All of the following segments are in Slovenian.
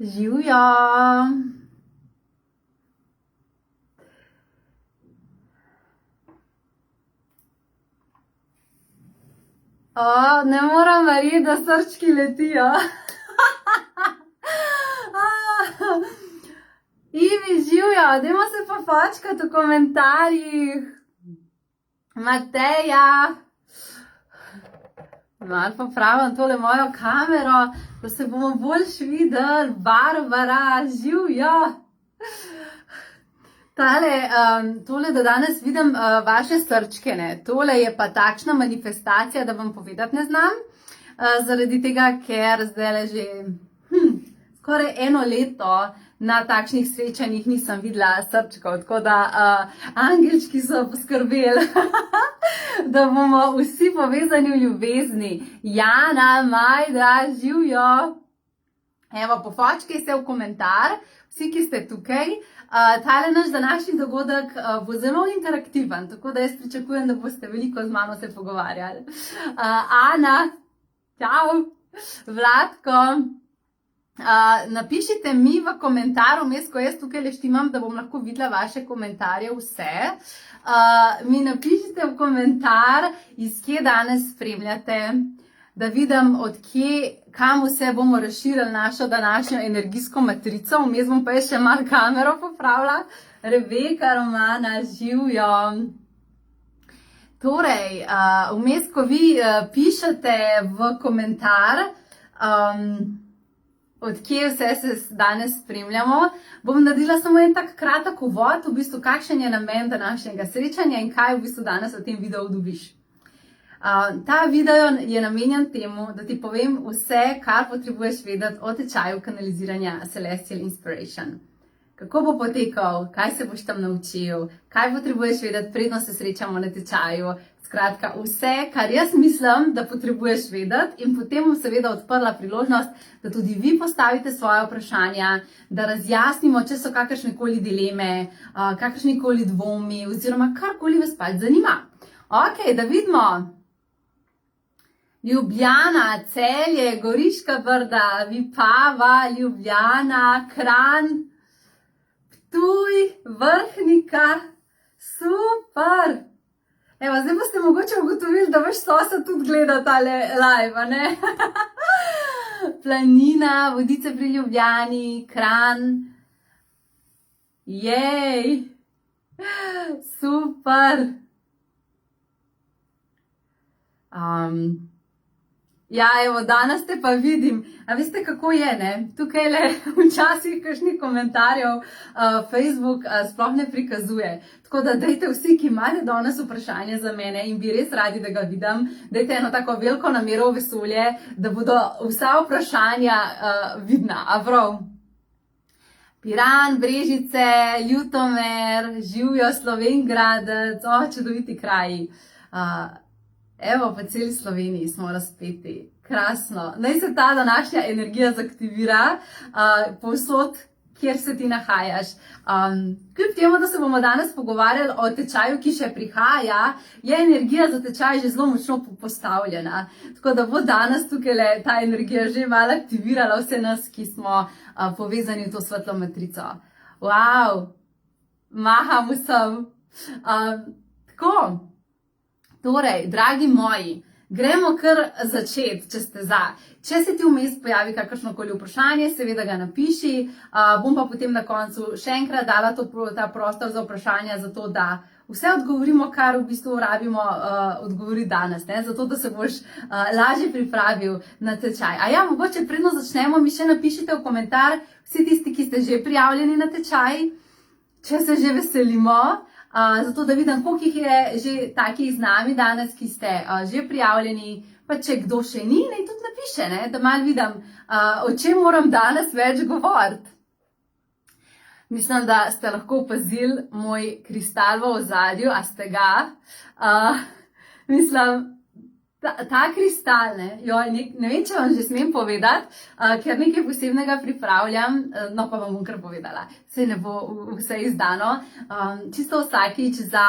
Živjo! Ne moram verjeti, da srčki letijo. Ivi, živjo, dajmo se pa fačkati v komentarjih. Mateja. Malo popravim tole mojo kamero, da se bomo boljš videli. Barbara, živjo. Tole, da danes vidim vaše srčke, ne. Tole je pa takšna manifestacija, da vam povedati ne znam. Zaradi tega, ker zdaj že skoraj 1 leto na takšnih srečanjih nisem videla srčkov, tako da angelčki so poskrbeli, da bomo vsi povezani v ljubezni. Jana, Majda, živjo! Evo, pofočkaj se v komentar, vsi, ki ste tukaj. Tale naš današnji dogodek bo zelo interaktiven, tako da jaz pričakujem, da boste veliko z mano se pogovarjali. Ana, čau! Vlatko, napišite mi v komentar, vmes, ko jaz tukaj leštimam, da bom lahko videla vaše komentarje vse. Mi napišite v komentar, iz kje danes spremljate, da vidim, od kje, kam vse bomo razširili našo današnjo energijsko matrico. Vmes bom pa še malo kamero popravila. Rebeka, Romana, živjo! Torej, vmes, ko vi pišete v komentar, od kje vse se danes spremljamo, bom naredila samo en tak kratek uvod, v bistvu kakšen je namen današnjega srečanja in kaj v bistvu danes v tem videu dobiš. Ta video je namenjen temu, da ti povem vse, kar potrebuješ vedeti o tečaju kanaliziranja Celestial Inspiration. Kako bo potekal, kaj se boš tam naučil, kaj potrebuješ vedeti, predno se srečamo na tečaju. Skratka, vse, kar jaz mislim, da potrebuješ vedeti, in potem bom seveda odprla priložnost, da tudi vi postavite svoje vprašanja, da razjasnimo, če so kakršnekoli dileme, kakršnekoli dvomi oziroma karkoli vas pač zanima. Ok, da vidimo. Ljubljana, Celje, Goriška Brda, Vipava, Ljubljana, Kranj, Ptuj, Vrhnika. Super! Evo, zdaj boste mogoče ugotovili, da vaš sosed tudi gleda tale live, ne? Planina, Vodice pri Ljubljani, Kranj. Jej! Super! Ja, evo, danes te pa vidim. A veste, kako je, ne? Tukaj le včasih kakšnih komentarjev Facebook sploh ne prikazuje. Tako da dajte vsi, ki imate danes vprašanje za mene in bi res radi, da ga vidim, dajte eno tako veliko namero v vesolje, da bodo vsa vprašanja vidna. A prav? Piran, Brežice, Ljutomer, živjo, Slovengradec, čudoviti kraji. Evo, po celi Sloveniji smo razpeti. Krasno. Naj se ta današnja energija zaktivira povsod, kjer se ti nahajaš. Kljub temu, da se bomo danes pogovarjali o tečaju, ki še prihaja, je energija za tečaj že zelo močno postavljena. Tako da bo danes tukaj ta energija že malo aktivirala vse nas, ki smo povezani v to svetlo matrico. Wow! Maham vsem! Tako. Torej, dragi moji, gremo kar začeti, če ste za. Če se ti vmes pojavi kakršnokoli vprašanje, seveda ga napiši, bom pa potem na koncu še enkrat dala ta prostor za vprašanja, zato da vse odgovorimo, kar v bistvu rabimo odgovoriti danes, ne? Zato da se boš lažje pripravil na tečaj. A ja, mogoče predno začnemo, mi še napišite v komentar vsi tisti, ki ste že prijavljeni na tečaj, če se že veselimo. Zato da vidim, koliko jih je že takih z nami danes, ki ste že prijavljeni, pa če kdo še ni, naj tudi napiše, ne? Da malo vidim, o čem moram danes več govoriti. Mislim, da ste lahko opazili moj kristal v ozadju, a ste ga? Mislim, Ta kristal, ne vem, če vam že smem povedati, ker nekaj posebnega pripravljam, no pa vam bom kar povedala, se ne bo vse izdano. Čisto vsakič za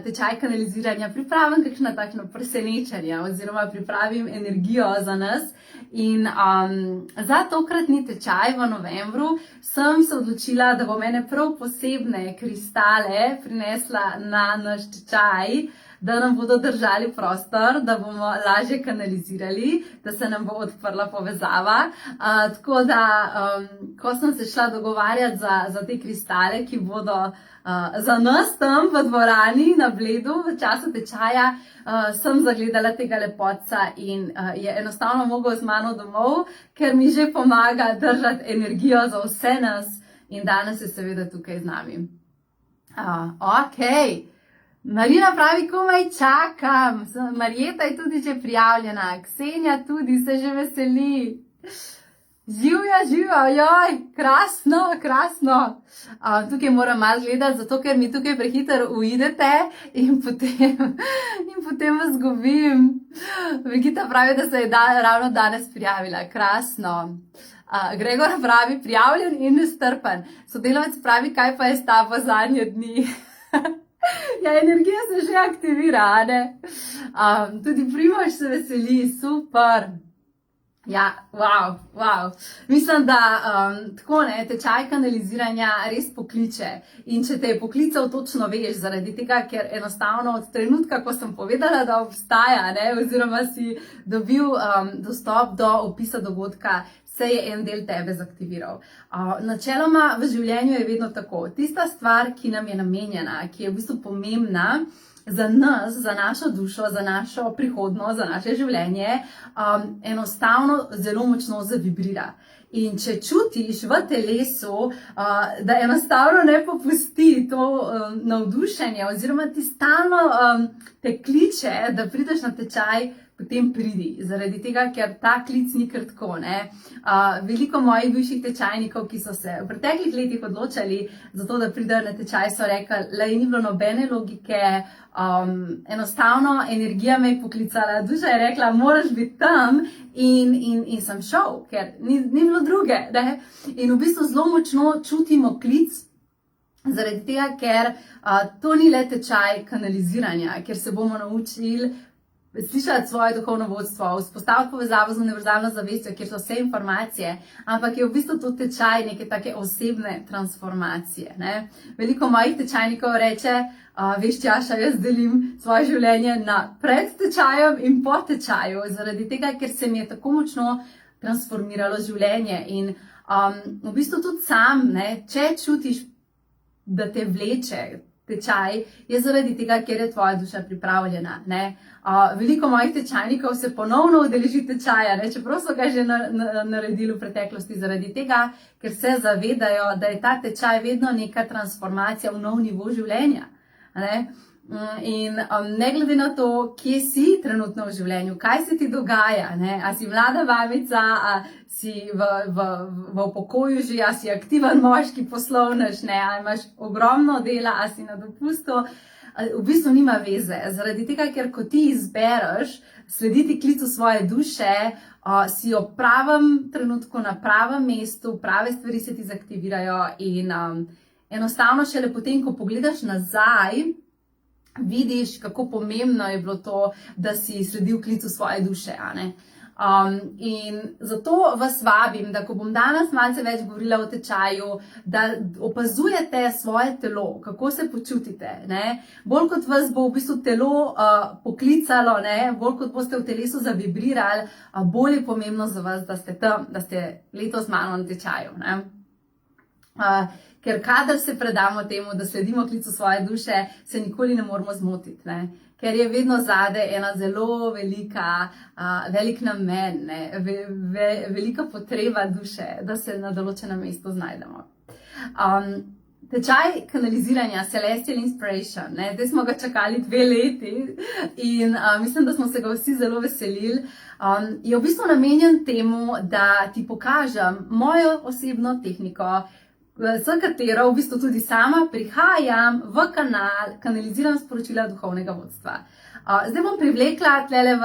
tečaj kanaliziranja pripravim kakšno takšno presenečenje oziroma pripravim energijo za nas. In za tokratni tečaj v novembru sem se odločila, da bom ene prav posebne kristale prinesla na naš tečaj, da nam bodo držali prostor, da bomo lažje kanalizirali, da se nam bo odprla povezava. Tako da, ko sem se šla dogovarjati za te kristale, ki bodo za nas tam v dvorani na Bledu v času tečaja, sem zagledala tega lepotca in je enostavno mogel z mano domov, ker mi že pomaga držati energijo za vse nas in danes je seveda tukaj z nami. Okej. Marina pravi, komaj čakam. Marjeta je tudi že prijavljena. Ksenja tudi se že veseli. Živja, joj, krasno. Tukaj moram malo gledati, zato ker mi tukaj prehiter uidete in potem vas gubim. Vegita pravi, da se je ravno danes prijavila. Krasno. Gregor pravi, prijavljen in nestrpen. Sodelavec pravi, kaj pa je s tabo zadnje dni. Ja, energija se že aktivira, ne? Tudi Primož se veseli, super. Ja, wow. Mislim, da tako tečaj kanaliziranja res pokliče. In če te je poklical, točno veš, zaradi tega, ker enostavno od trenutka, ko sem povedala, da obstaja, oziroma si dobil dostop do opisa dogodka, se je en del tebe zaktiviral. Načeloma v življenju je vedno tako. Tista stvar, ki nam je namenjena, ki je v bistvu pomembna za nas, za našo dušo, za našo prihodnost, za naše življenje, enostavno zelo močno zavibrira. In če čutiš v telesu, da enostavno ne popusti to navdušenje oziroma ti stalno te kliče, da prideš na tečaj, potem pridi, zaradi tega, ker ta klic ni kar tako, Veliko mojih bivših tečajnikov, ki so se v preteklih letih odločali za to, da pridejo na tečaj, so rekli, da ni bilo nobene logike, enostavno energija me je poklicala, duša je rekla, moraš biti tam in sem šel, ker ni bilo druge, In v bistvu zelo močno čutimo klic, zaradi tega, ker to ni le tečaj kanaliziranja, ker se bomo naučili slišati svoje duhovno vodstvo, vzpostaviti povezavo z univerzalno zavestjo, kjer so vse informacije, ampak je v bistvu to tečaj neke take osebne transformacije. Veliko mojih tečajnikov reče, veš, Tjaša, jaz delim svoje življenje na pred tečajem in po tečaju, zaradi tega, ker se mi je tako močno transformiralo življenje. In v bistvu tudi sam, če čutiš, da te vleče tečaj, je zaradi tega, ker je tvoja duša pripravljena. Veliko mojih tečajnikov se ponovno udeleži tečaja, čeprav so ga že naredili v preteklosti, zaradi tega, ker se zavedajo, da je ta tečaj vedno neka transformacija v nov nivo življenja. In ne glede na to, kje si trenutno v življenju, kaj se ti dogaja, a si mlada babica, a si v pokoju že, a si aktiven moški poslovnež, a imaš ogromno dela, a si na dopustu, v bistvu nima veze. Zaradi tega, ker ko ti izbereš slediti klicu svoje duše, si v pravem trenutku na pravem mestu, prave stvari se ti zaktivirajo in enostavno šele potem, ko pogledaš nazaj, vidiš, kako pomembno je bilo to, da si sledil klicu svoje duše. In zato vas vabim, da ko bom danes malce več govorila o tečaju, da opazujete svoje telo, kako se počutite. Bolj kot vas bo v bistvu telo poklicalo, bolj kot boste v telesu zavibrirali, bolj je pomembno za vas, da ste tam, da ste letos z mano na tečaju. Ker kadar se predamo temu, da sledimo klicu svoje duše, se nikoli ne moramo zmotiti, ker je vedno zadaj ena zelo velik namen, velika potreba duše, da se na določenem mestu znajdemo. Tečaj kanaliziranja Celestial Inspiration, zdaj smo ga čakali 2 leti in mislim, da smo se ga vsi zelo veselili, je v bistvu namenjen temu, da ti pokažem mojo osebno tehniko, s katero v bistvu tudi sama prihajam v kanal, kanaliziram sporočila duhovnega vodstva. Zdaj bom privlekla tlele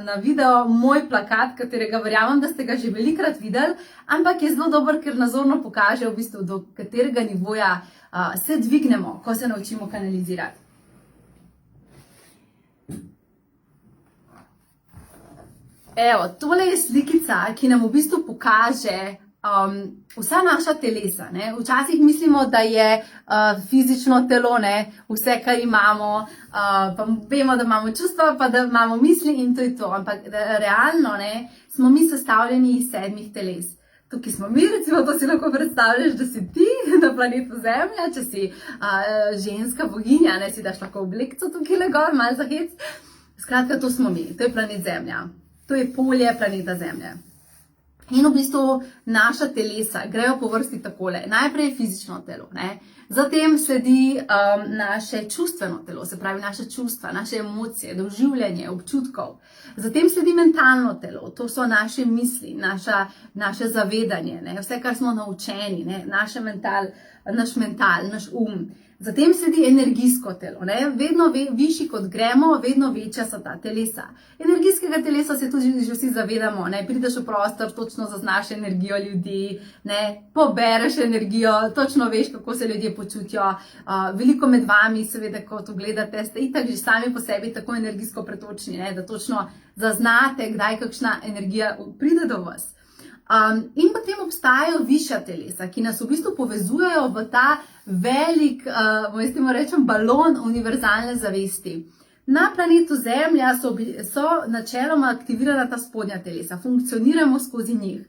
na video moj plakat, katerega verjamem, da ste ga že velikrat videli, ampak je zelo dober, ker nazorno pokaže v bistvu, do katerega nivoja se dvignemo, ko se naučimo kanalizirati. Evo, tole je slikica, ki nam v bistvu pokaže vsa naša telesa. Ne? Včasih mislimo, da je fizično telo, ne? Vse, kar imamo, pa vemo, da imamo čustva, pa da imamo misli in to je to. Ampak realno, ne, smo mi sestavljeni iz 7 teles. Tukaj smo mi, recimo, to si lahko predstavljaš, da si ti na planetu Zemlja, če si ženska boginja, ne, si daš lahko oblekco tukaj gor, malo za hec. Skratka, to smo mi, to je planet Zemlja. To je polje planeta Zemlje. In v bistvu naša telesa grejo po vrsti takole. Najprej fizično telo, ne? Zatem sledi naše čustveno telo, se pravi naše čustva, naše emocije, doživljanje, občutkov. Zatem sledi mentalno telo, to so naše misli, naše zavedanje, ne? Vse, kar smo naučeni, ne? Naš mental, naš Zatem sledi energijsko telo, ne? Vedno višji kot gremo, vedno večja so ta telesa. Energijskega telesa se tudi že vsi zavedamo, ne? Prideš v prostor, točno zaznaš energijo ljudi, ne? Pobereš energijo, točno veš, kako se ljudje počutijo. Veliko med vami, seveda, ko to gledate, ste itak že sami po sebi tako energijsko pretočni, ne? Da točno zaznate, kdaj kakšna energija pride do vas. In potem obstajajo višja telesa, ki nas v bistvu povezujejo v ta velik, rečem, balon univerzalne zavesti. Na planetu Zemlja so načeloma aktivirana ta spodnja telesa, funkcioniramo skozi njih.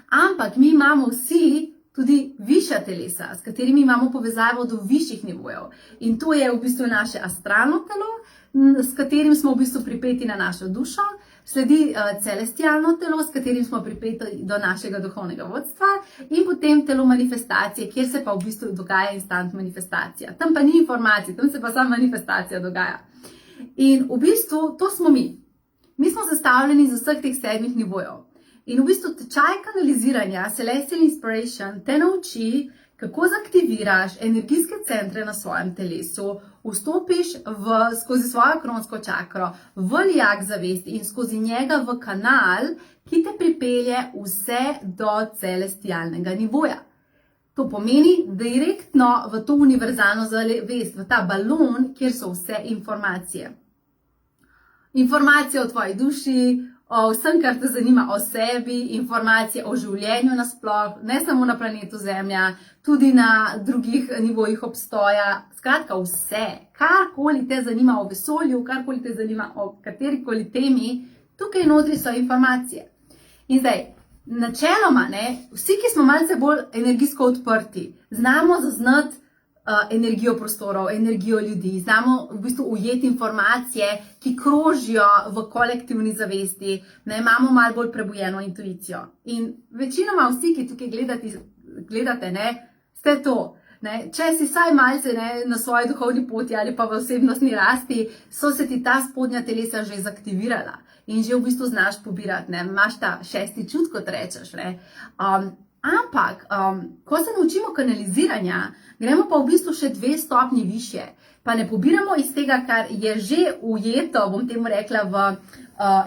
Ampak mi imamo vsi tudi višja telesa, s katerimi imamo povezavo do višjih nivojev. In to je v bistvu naše astralno telo, s katerim smo v bistvu pripeti na našo dušo. Sledi celestialno telo, s katerim smo pripeti do našega duhovnega vodstva, in potem telo manifestacije, kjer se pa v bistvu dogaja instant manifestacija. Tam pa ni informacij, tam se pa sama manifestacija dogaja. In v bistvu to smo mi. Mi smo sestavljeni iz vseh teh 7 nivojev. In v bistvu tečaj kanaliziranja, Celestial Inspiration, te nauči, kako zaktiviraš energijske centre na svojem telesu, vstopiš skozi svojo kronsko čakro v lijak zavesti in skozi njega v kanal, ki te pripelje vse do celestialnega nivoja. To pomeni direktno v to univerzalno zavest, v ta balon, kjer so vse informacije. Informacije o tvoji duši, o vsem, kar te zanima o sebi, informacije o življenju nasploh, ne samo na planetu Zemlja, tudi na drugih nivojih obstoja. Skratka, vse, karkoli te zanima o vesolju, karkoli te zanima o katerikoli temi, tukaj notri so informacije. In zdaj, načeloma, ne, vsi, ki smo malce bolj energijsko odprti, znamo zaznati energijo prostorov, energijo ljudi, znamo v bistvu ujeti informacije, ki krožijo v kolektivni zavesti, ne, imamo malo bolj prebujeno intuicijo. In večinoma vsi, ki tukaj gledate, ne, ste to. Ne. Če si saj malce, ne, na svoji duhovni poti ali pa v osebnostni rasti, so se ti ta spodnja telesa že zaktivirala in že v bistvu znaš pobirati, ne, imaš ta 6. čut, kot rečeš, ne. Ampak, ko se naučimo kanaliziranja, gremo pa v bistvu še 2 stopnji više. Pa ne pobiramo iz tega, kar je že ujeto, bom temu rekla, v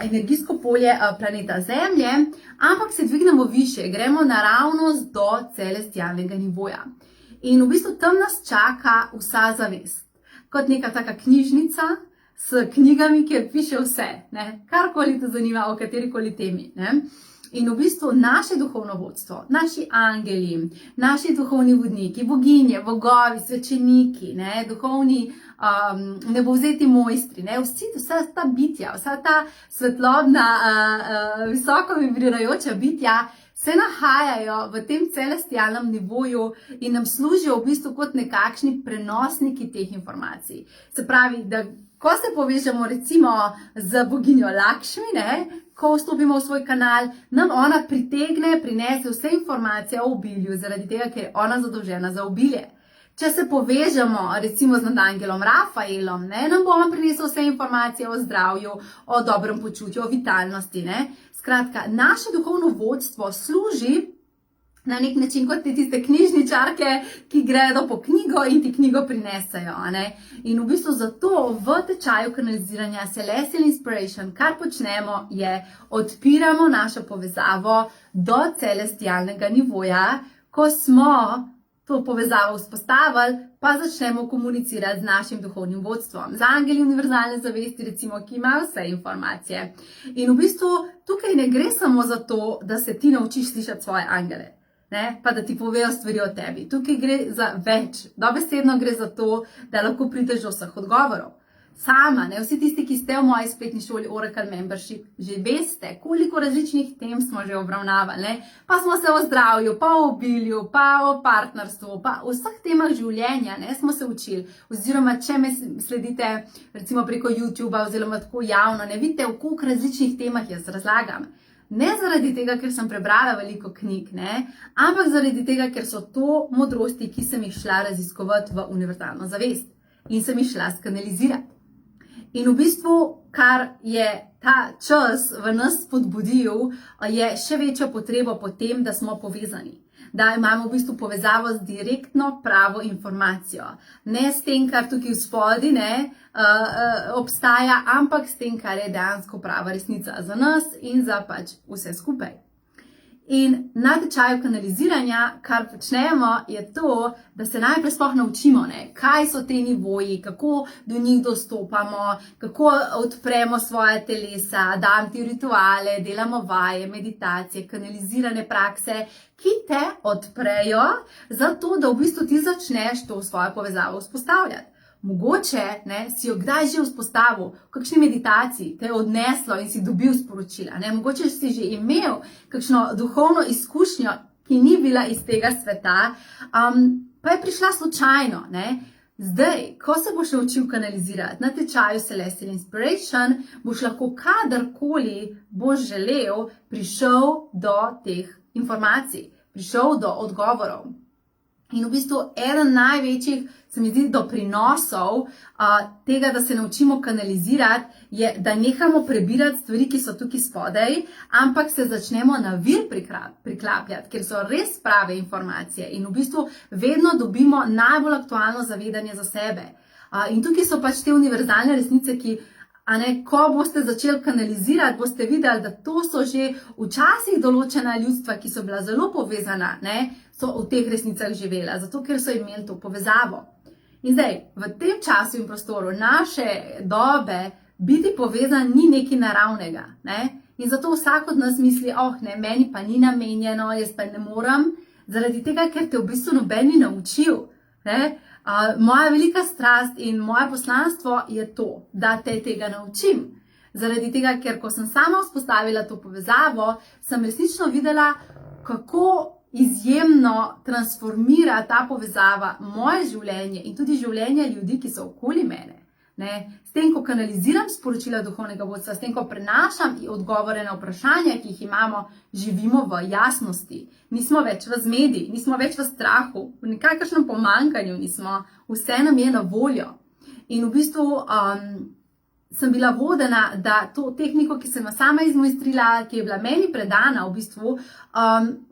energijsko polje planeta Zemlje, ampak se dvignemo više, gremo naravnost do celestialnega nivoja. In v bistvu tam nas čaka vsa zavest. Kot neka taka knjižnica s knjigami, kjer piše vse, ne? Karkoli te zanima o katerikoli temi, ne? In v bistvu naše duhovno vodstvo, naši angeli, naši duhovni vodniki, boginje, bogovi, svečeniki, ne, duhovni nebovzeti mojstri, ne, vsa ta bitja, vsa ta svetlobna, visoko vibrirajoča bitja se nahajajo v tem celestialnem nivoju in nam služijo v bistvu kot nekakšni prenosniki teh informacij. Se pravi, da ko se povežemo recimo z boginjo Lakšmi, ne, ko vstopimo v svoj kanal, nam ona prinese vse informacije o obilju, zaradi tega, ker je ona zadolžena za obilje. Če se povežemo recimo z nadangelom Rafaelom, ne, nam bo on prinesel vse informacije o zdravju, o dobrem počutju, o vitalnosti. Ne. Skratka, naše duhovno vodstvo služi na nek način kot te tiste knjižničarke, ki gredo po knjigo in ti knjigo prinesejo. In v bistvu zato v tečaju kanaliziranja Celestial Inspiration, kar počnemo, je odpiramo našo povezavo do celestialnega nivoja, ko smo to povezavo vzpostavili, pa začnemo komunicirati z našim duhovnim vodstvom, z angeli univerzalne zavesti, recimo, ki imajo vse informacije. In v bistvu tukaj ne gre samo za to, da se ti naučiš slišati svoje angele, pa da ti povejo stvari o tebi. Tukaj gre za več. Dobesedno gre za to, da lahko prideš do vseh odgovorov. Sama, vsi tisti, ki ste v moji spletni šoli Oracle Membership, že veste, koliko različnih tem smo že obravnavali. Pa smo se o zdravju, pa o obilju, pa o partnerstvu, pa o vseh temah življenja smo se učili. Oziroma, če me sledite recimo preko YouTubea oziroma tako javno, ne vidite, o koliko različnih temah jaz razlagam. Ne zaradi tega, ker sem prebrala veliko knjig, ampak zaradi tega, ker so to modrosti, ki sem jih šla raziskovati v univerzalno zavest in sem jih šla skanalizirati. In v bistvu, kar je ta čas v nas spodbudil, je še večjo potrebo po tem, da smo povezani. Da imamo v bistvu povezavo z direktno pravo informacijo. Ne s tem, kar tukaj v spodi obstaja, ampak s tem, kar je dejansko prava resnica za nas in za pač vse skupaj. In na tečaju kanaliziranja, kar počnemo, je to, da se najprej sploh naučimo, kaj so te nivoji, kako do njih dostopamo, kako odpremo svoje telesa, dam ti rituale, delamo vaje, meditacije, kanalizirane prakse, ki te odprejo, zato da v bistvu ti začneš to svojo povezavo vzpostavljati. Mogoče si jo kdaj že vzpostavil, v kakšni meditaciji te je odneslo in si dobil sporočila. Mogoče si že imel kakšno duhovno izkušnjo, ki ni bila iz tega sveta, pa je prišla slučajno. Zdaj, ko se boš učil kanalizirati na tečaju Celestial Inspiration, boš lahko kadarkoli boš želel prišel do teh informacij, prišel do odgovorov. In v bistvu eden največjih, se mi zdi, doprinosov tega, da se naučimo kanalizirati, je, da nehamo prebirati stvari, ki so tukaj spodaj, ampak se začnemo na vir priklapljati, ker so res prave informacije in v bistvu vedno dobimo najbolj aktualno zavedanje za sebe. In tukaj so pač te univerzalne resnice, ki ko boste začeli kanalizirati, boste videli, da to so že včasih določena ljudstva, ki so bila zelo povezana, so v teh resnicah živela, zato ker so imeli to povezavo. In zdaj, v tem času in prostoru naše dobe biti povezan ni nekaj naravnega. In zato vsak od nas misli, meni pa ni namenjeno, jaz pa ne morem, zaradi tega, ker te v bistvu noben ni naučil. Moja velika strast in moje poslanstvo je to, da te tega naučim. Zaradi tega, ker ko sem sama vzpostavila to povezavo, sem resnično videla, kako izjemno transformira ta povezava moje življenje in tudi življenje ljudi, ki so okoli mene. S tem, ko kanaliziram sporočila duhovnega vodstva, s tem, ko prenašam odgovore na vprašanja, ki jih imamo, živimo v jasnosti. Nismo več v zmedi, nismo več v strahu, v nekakšnem pomanjkanju nismo, vse nam je na voljo. In v bistvu sem bila vodena, da to tehniko, ki sem jo sama izmojstrila, ki je bila meni predana v bistvu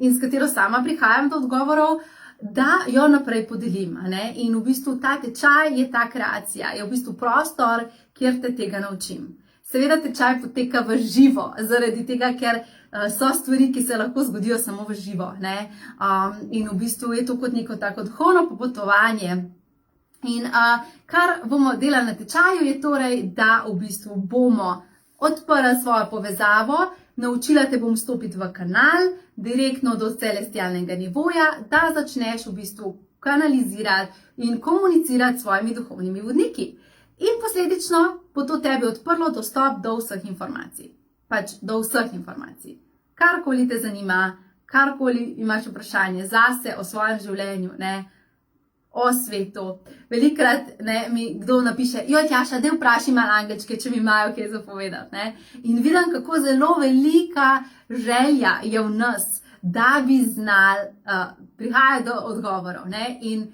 in s katero sama prihajam do odgovorov, da jo naprej podelim. In v bistvu ta tečaj je ta kreacija, je v bistvu prostor, kjer te tega naučim. Seveda tečaj poteka v živo, zaradi tega, ker so stvari, ki se lahko zgodijo samo v živo. In v bistvu je to kot neko tako duhovno popotovanje. In kar bomo delali na tečaju je torej, da v bistvu bomo odprli svojo povezavo, naučila te bom stopiti v kanal, direktno do celestialnega nivoja, da začneš v bistvu kanalizirati in komunicirati s svojimi duhovnimi vodniki. In posledično bo to tebi odprlo dostop do vseh informacij. Pač do vseh informacij. Karkoli te zanima, karkoli imaš vprašanje zase, o svojem življenju, o svetu. Velikrat mi kdo napiše, Tjaša, daj vprašaj malo angelčke, če mi imajo kaj za povedati. In vidim, kako zelo velika želja je v nas, da bi znali prihajati do odgovorov. In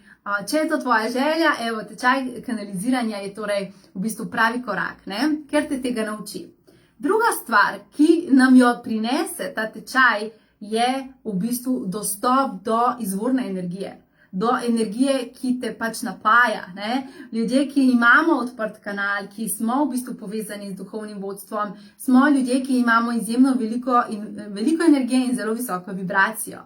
če je to tvoja želja, tečaj kanaliziranja je torej v bistvu pravi korak, ker te tega nauči. Druga stvar, ki nam jo prinese ta tečaj, je v bistvu dostop do izvorne energije. Do energije, ki te pač napaja. Ne? Ljudje, ki imamo odprt kanal, ki smo v bistvu povezani z duhovnim vodstvom, smo ljudje, ki imamo izjemno veliko energije in zelo visoko vibracijo.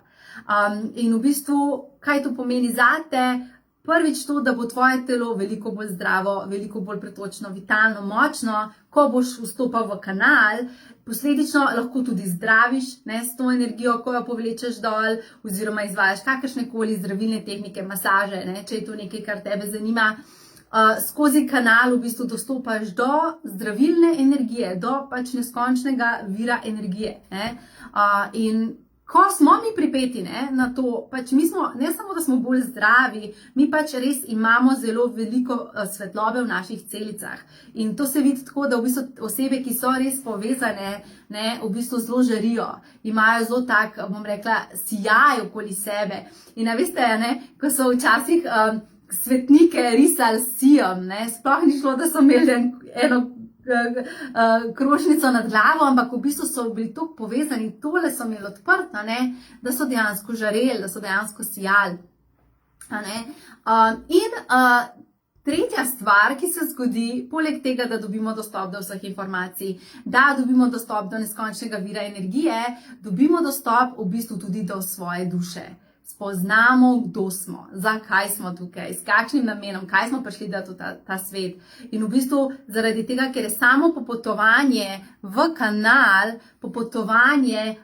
In v bistvu, kaj to pomeni zate? Prvič to, da bo tvoje telo veliko bolj zdravo, veliko bolj pretočno, vitalno, močno, ko boš vstopal v kanal, posledično lahko tudi zdraviš, ne, s to energijo, ko jo povlečeš dol, oziroma izvajaš kakršnekoli zdravilne tehnike, masaže, ne, če je to nekaj, kar tebe zanima. Skozi kanal v bistvu dostopaš do zdravilne energije, do pač neskončnega vira energije. Ne. In ko smo mi pripeti, ne, na to, pač mi smo, ne samo, da smo bolj zdravi, mi pač res imamo zelo veliko svetlobe v naših celicah. In to se vidi tako, da v bistvu osebe, ki so res povezane, ne, v bistvu zelo žarijo. Imajo zelo tak, bom rekla, sijaj okoli sebe. In veste, ne, ko so včasih svetnike risali s sijem, ne, sploh ni šlo, da so imeli eno krožnico nad glavo, ampak v bistvu so bili tako povezani, tole so imeli odprto, ne, da so dejansko žareli, da so dejansko sijali. Tretja stvar, ki se zgodi, poleg tega, da dobimo dostop do vseh informacij, da dobimo dostop do neskončnega vira energije, dobimo dostop v bistvu tudi do svoje duše. Spoznamo, kdo smo, zakaj smo tukaj, s kakšnim namenom, kaj smo prišli dati v ta svet. In v bistvu zaradi tega, ker je samo popotovanje v kanal, popotovanje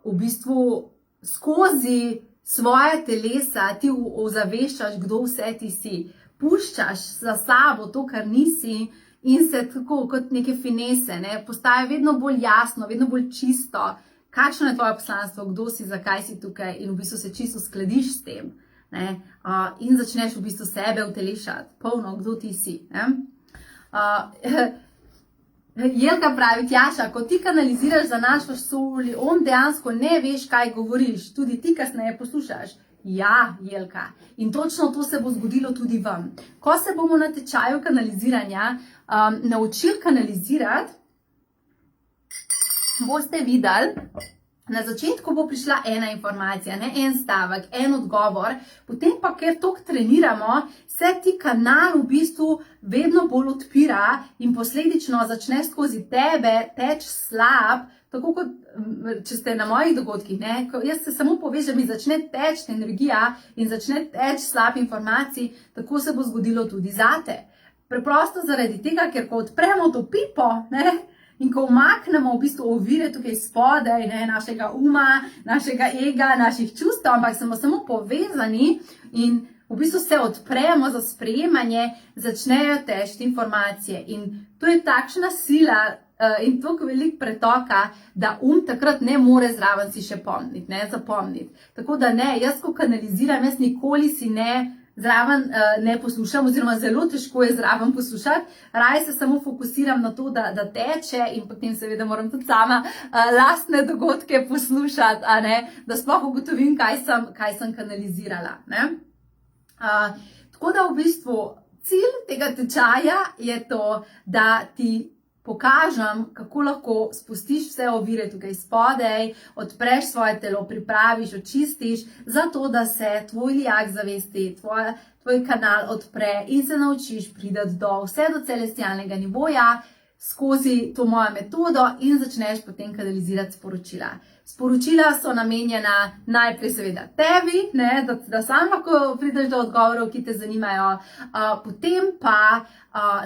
v bistvu skozi svoje telesa, ti ozaveščaš, kdo vse ti si. Puščaš za sabo to, kar nisi in se tako kot neke finese, ne, postaje vedno bolj jasno, vedno bolj čisto. Kakšno je tvoje poslanstvo, kdo si, zakaj si tukaj in v bistvu se čisto skladiš s tem, ne? In začneš v bistvu sebe utelešati, polno, kdo ti si. Jelka pravi, Tjaša, ko ti kanaliziraš za našo soli, on dejansko ne veš, kaj govoriš, tudi ti kasneje poslušaš. Ja, Jelka, in točno to se bo zgodilo tudi vam. Ko se bomo na tečaju kanaliziranja naučili kanalizirati, boste videli, na začetku bo prišla ena informacija, ne, en stavek, en odgovor, potem pa, ker toliko treniramo, se ti kanal v bistvu vedno bolj odpira in posledično začne skozi tebe teč slab, tako kot, če ste na mojih dogodkih, ne, ko jaz se samo povežem in začne teč energija in začne teč slab informacij, tako se bo zgodilo tudi zate. Preprosto zaradi tega, ker ko odpremo to pipo, ne, in ko umaknemo v bistvu ovire tukaj spodaj, ne, našega uma, našega ega, naših čustev, ampak smo samo povezani in v bistvu se odpremo za sprejemanje, začnejo teči informacije. In to je takšna sila in toliko veliko pretoka, da takrat ne more zraven si še pomniti, ne, zapomniti. Tako da ne, jaz ko kanaliziram, jaz nikoli si zraven ne poslušam, oziroma zelo težko je zraven poslušati, raje se samo fokusiram na to, da teče in potem seveda moram tudi sama lastne dogodke poslušati, a ne, da sploh ugotovim, kaj sem kanalizirala. Ne. Tako da v bistvu cilj tega tečaja je to, da ti pokažem, kako lahko spustiš vse ovire tukaj spodaj, odpreš svoje telo, pripraviš, očistiš, zato da se tvoj lijak zavesti, tvoj kanal odpre in se naučiš priti vse do celestialnega nivoja skozi to mojo metodo in začneš potem kanalizirati sporočila. Sporočila so namenjena najprej seveda tebi, ne, da sam lahko prideš do odgovorov, ki te zanimajo, potem pa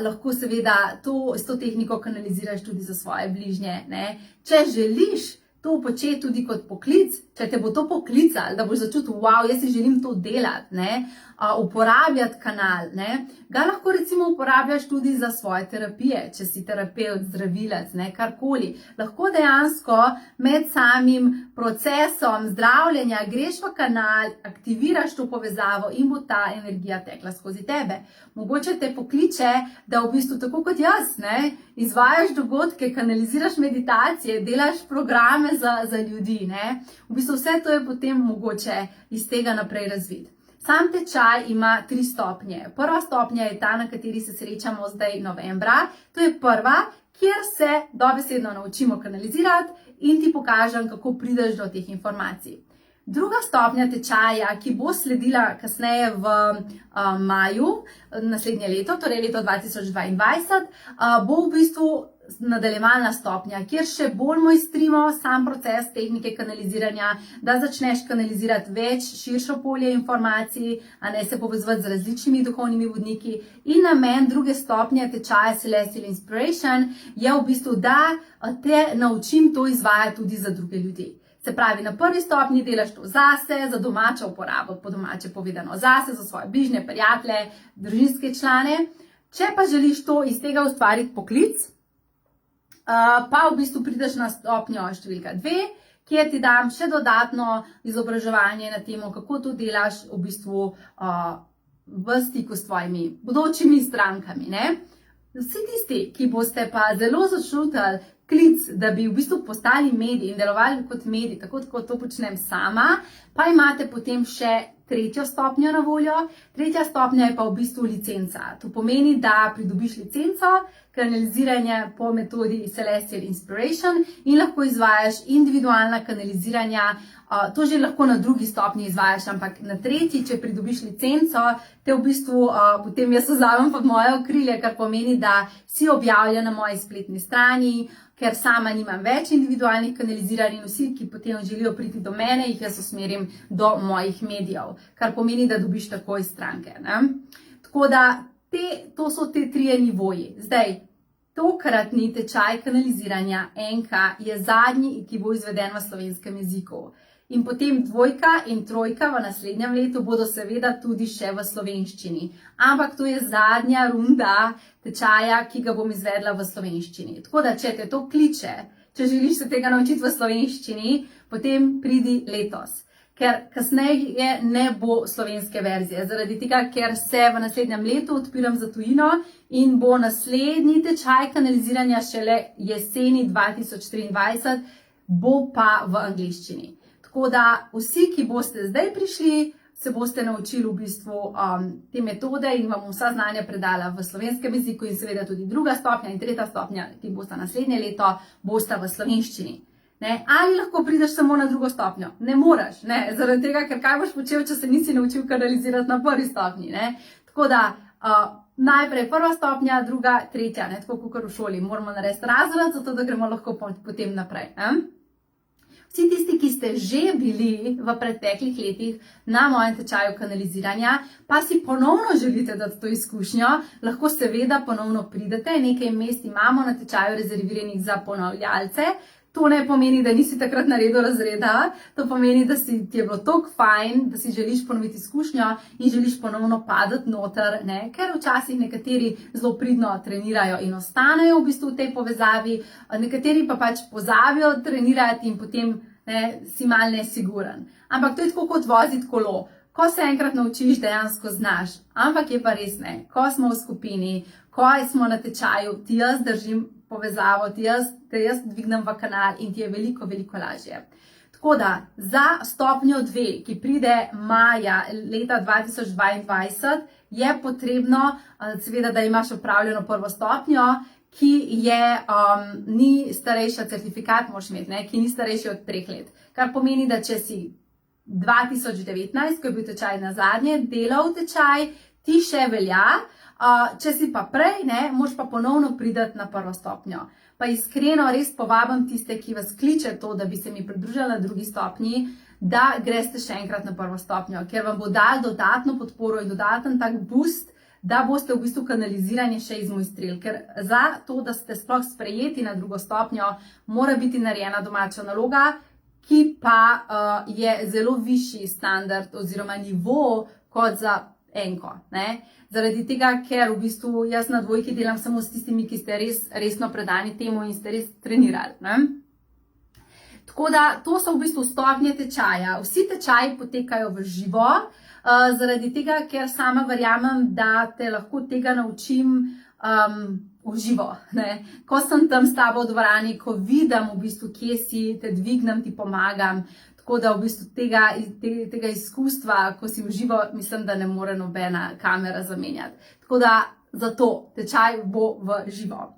lahko seveda s to tehniko kanaliziraš tudi za svoje bližnje. Ne. Če želiš to početi tudi kot poklic, če te bo to poklicalo, da boš začutil, wow, jaz si želim to delati, ne, uporabljati kanal, ne, ga lahko recimo uporabljaš tudi za svoje terapije, če si terapevt, zdravilec, ne, karkoli. Lahko dejansko med samim procesom zdravljenja greš v kanal, aktiviraš to povezavo in bo ta energija tekla skozi tebe. Mogoče te pokliče, da v bistvu tako kot jaz, ne, izvajaš dogodke, kanaliziraš meditacije, delaš programe za ljudi, ne. V bistvu vse to je potem mogoče iz tega naprej razviti. Sam tečaj ima 3 stopnje. Prva stopnja je ta, na kateri se srečamo zdaj novembra. To je prva, kjer se dobesedno naučimo kanalizirati in ti pokažem, kako prideš do teh informacij. Druga stopnja tečaja, ki bo sledila kasneje v maju naslednje leto, torej leto 2022, bo v bistvu nadaljevalna stopnja, kjer še bolj mojstrimo sam proces tehnike kanaliziranja, da začneš kanalizirati več, širšo polje informacij, a ne se povezovati z različnimi duhovnimi vodniki. In namen druge stopnje tečaja Celestial Inspiration je v bistvu, da te naučim to izvajati tudi za druge ljudi. Se pravi, na prvi stopnji delaš to zase, za domačo uporabo, po domače povedano zase, za svoje bližnje, prijatelje, družinske člane. Če pa želiš to iz tega ustvariti poklic, pa v bistvu prideš na stopnjo številka 2, kjer ti dam še dodatno izobraževanje na temo, kako to delaš v bistvu v stiku s tvojimi bodočimi strankami, ne? Vsi tisti, ki boste pa zelo začutili klic, da bi v bistvu postali mediji in delovali kot mediji, tako kot to počnem sama, pa imate potem še tretjo stopnjo na voljo. Tretja stopnja je pa v bistvu licenca. To pomeni, da pridobiš licenco kanaliziranja po metodi Celestial Inspiration in lahko izvajaš individualna kanaliziranja. To že lahko na drugi stopnji izvajaš, ampak na tretji, če pridobiš licenco, te v bistvu potem jaz vzamem pod moje okrilje, kar pomeni, da si objavljen na moji spletni strani, ker sama nimam več individualnih kanaliziranj in vsi, ki potem želijo priti do mene, jih jaz usmerim do mojih medijev, kar pomeni, da dobiš takoj stranke, ne? Tako da to so te trije nivoji. Zdaj, tokratni tečaj kanaliziranja NK je zadnji, ki bo izveden v slovenskem jeziku. In potem 2 in 3 v naslednjem letu bodo seveda tudi še v slovenščini. Ampak to je zadnja runda tečaja, ki ga bom izvedla v slovenščini. Tako da, če te to kliče, če želiš se tega naučiti v slovenščini, potem pridi letos. Ker kasneje ne bo slovenske verzije, zaradi tega, ker se v naslednjem letu odpiram za tujino in bo naslednji tečaj kanaliziranja šele jeseni 2023, bo pa v angleščini. Tako da vsi, ki boste zdaj prišli, se boste naučili v bistvu te metode in vam vsa znanja predala v slovenskem jeziku in seveda tudi druga stopnja in tretja stopnja, ki bosta naslednje leto, bosta v slovenščini. Ne? Ali lahko prideš samo na drugo stopnjo? Ne moreš, ne? Zaradi tega, ker kaj boš počel, če se nisi naučil kanalizirati na prvi stopnji. Ne? Tako da najprej prva stopnja, druga, tretja, ne? Tako kot v šoli. Moramo narediti razred, zato da gremo lahko potem naprej. Ne? Vsi tisti, ki ste že bili v preteklih letih na mojem tečaju kanaliziranja, pa si ponovno želite dati to izkušnjo, lahko seveda ponovno pridete. Nekaj mest imamo na tečaju rezerviranih za ponavljalce. To ne pomeni, da nisi takrat naredil razreda, to pomeni, da ti je bilo toliko fajn, da si želiš ponoviti izkušnjo in želiš ponovno padati noter, ne? Ker včasih nekateri zelo pridno trenirajo in ostanejo v bistvu v tej povezavi, nekateri pa pač pozabijo trenirati in potem si mal nesiguren. Ampak to je tako kot voziti kolo. Ko se enkrat naučiš, dejansko znaš, ampak je pa res ne. Ko smo v skupini, ko smo na tečaju, ti jaz držim povezavo, te jaz dvignem v kanal in ti je veliko, veliko lažje. Tako da, za stopnjo 2, ki pride maja leta 2022, je potrebno, seveda, da imaš opravljeno prvo stopnjo, ki je, ni starejša, certifikat moraš imeti, ne, ki ni starejši od 3 let. Kar pomeni, da če si 2019, ko je bil tečaj na zadnje, delal tečaj, ti še velja. Če si pa prej, ne, moraš pa ponovno priti na prvo stopnjo. Pa iskreno res povabim tiste, ki vas kliče to, da bi se mi pridružili na drugi stopnji, da greste še enkrat na prvo stopnjo, ker vam bo dal dodatno podporo in dodaten tak boost, da boste v bistvu kanaliziranje še izmojstrili. Ker za to, da ste sploh sprejeti na drugo stopnjo, mora biti narejena domača naloga, ki pa je zelo višji standard oziroma nivo kot za enko, ne? Zaradi tega, ker v bistvu jaz na 2 delam samo s tistimi, ki ste res resno predani temu in ste res trenirali, ne? Tako da, to so v bistvu stopnje tečaja. Vsi tečaji potekajo v živo, zaradi tega, ker sama verjamem, da te lahko tega naučim v živo, ne? Ko sem tam s tabo v dvorani, ko vidim v bistvu, kje si, te dvignem, ti pomagam. Tako da v bistvu tega izkustva, ko si v živo, mislim, da ne more nobena kamera zamenjati. Tako da zato tečaj bo v živo.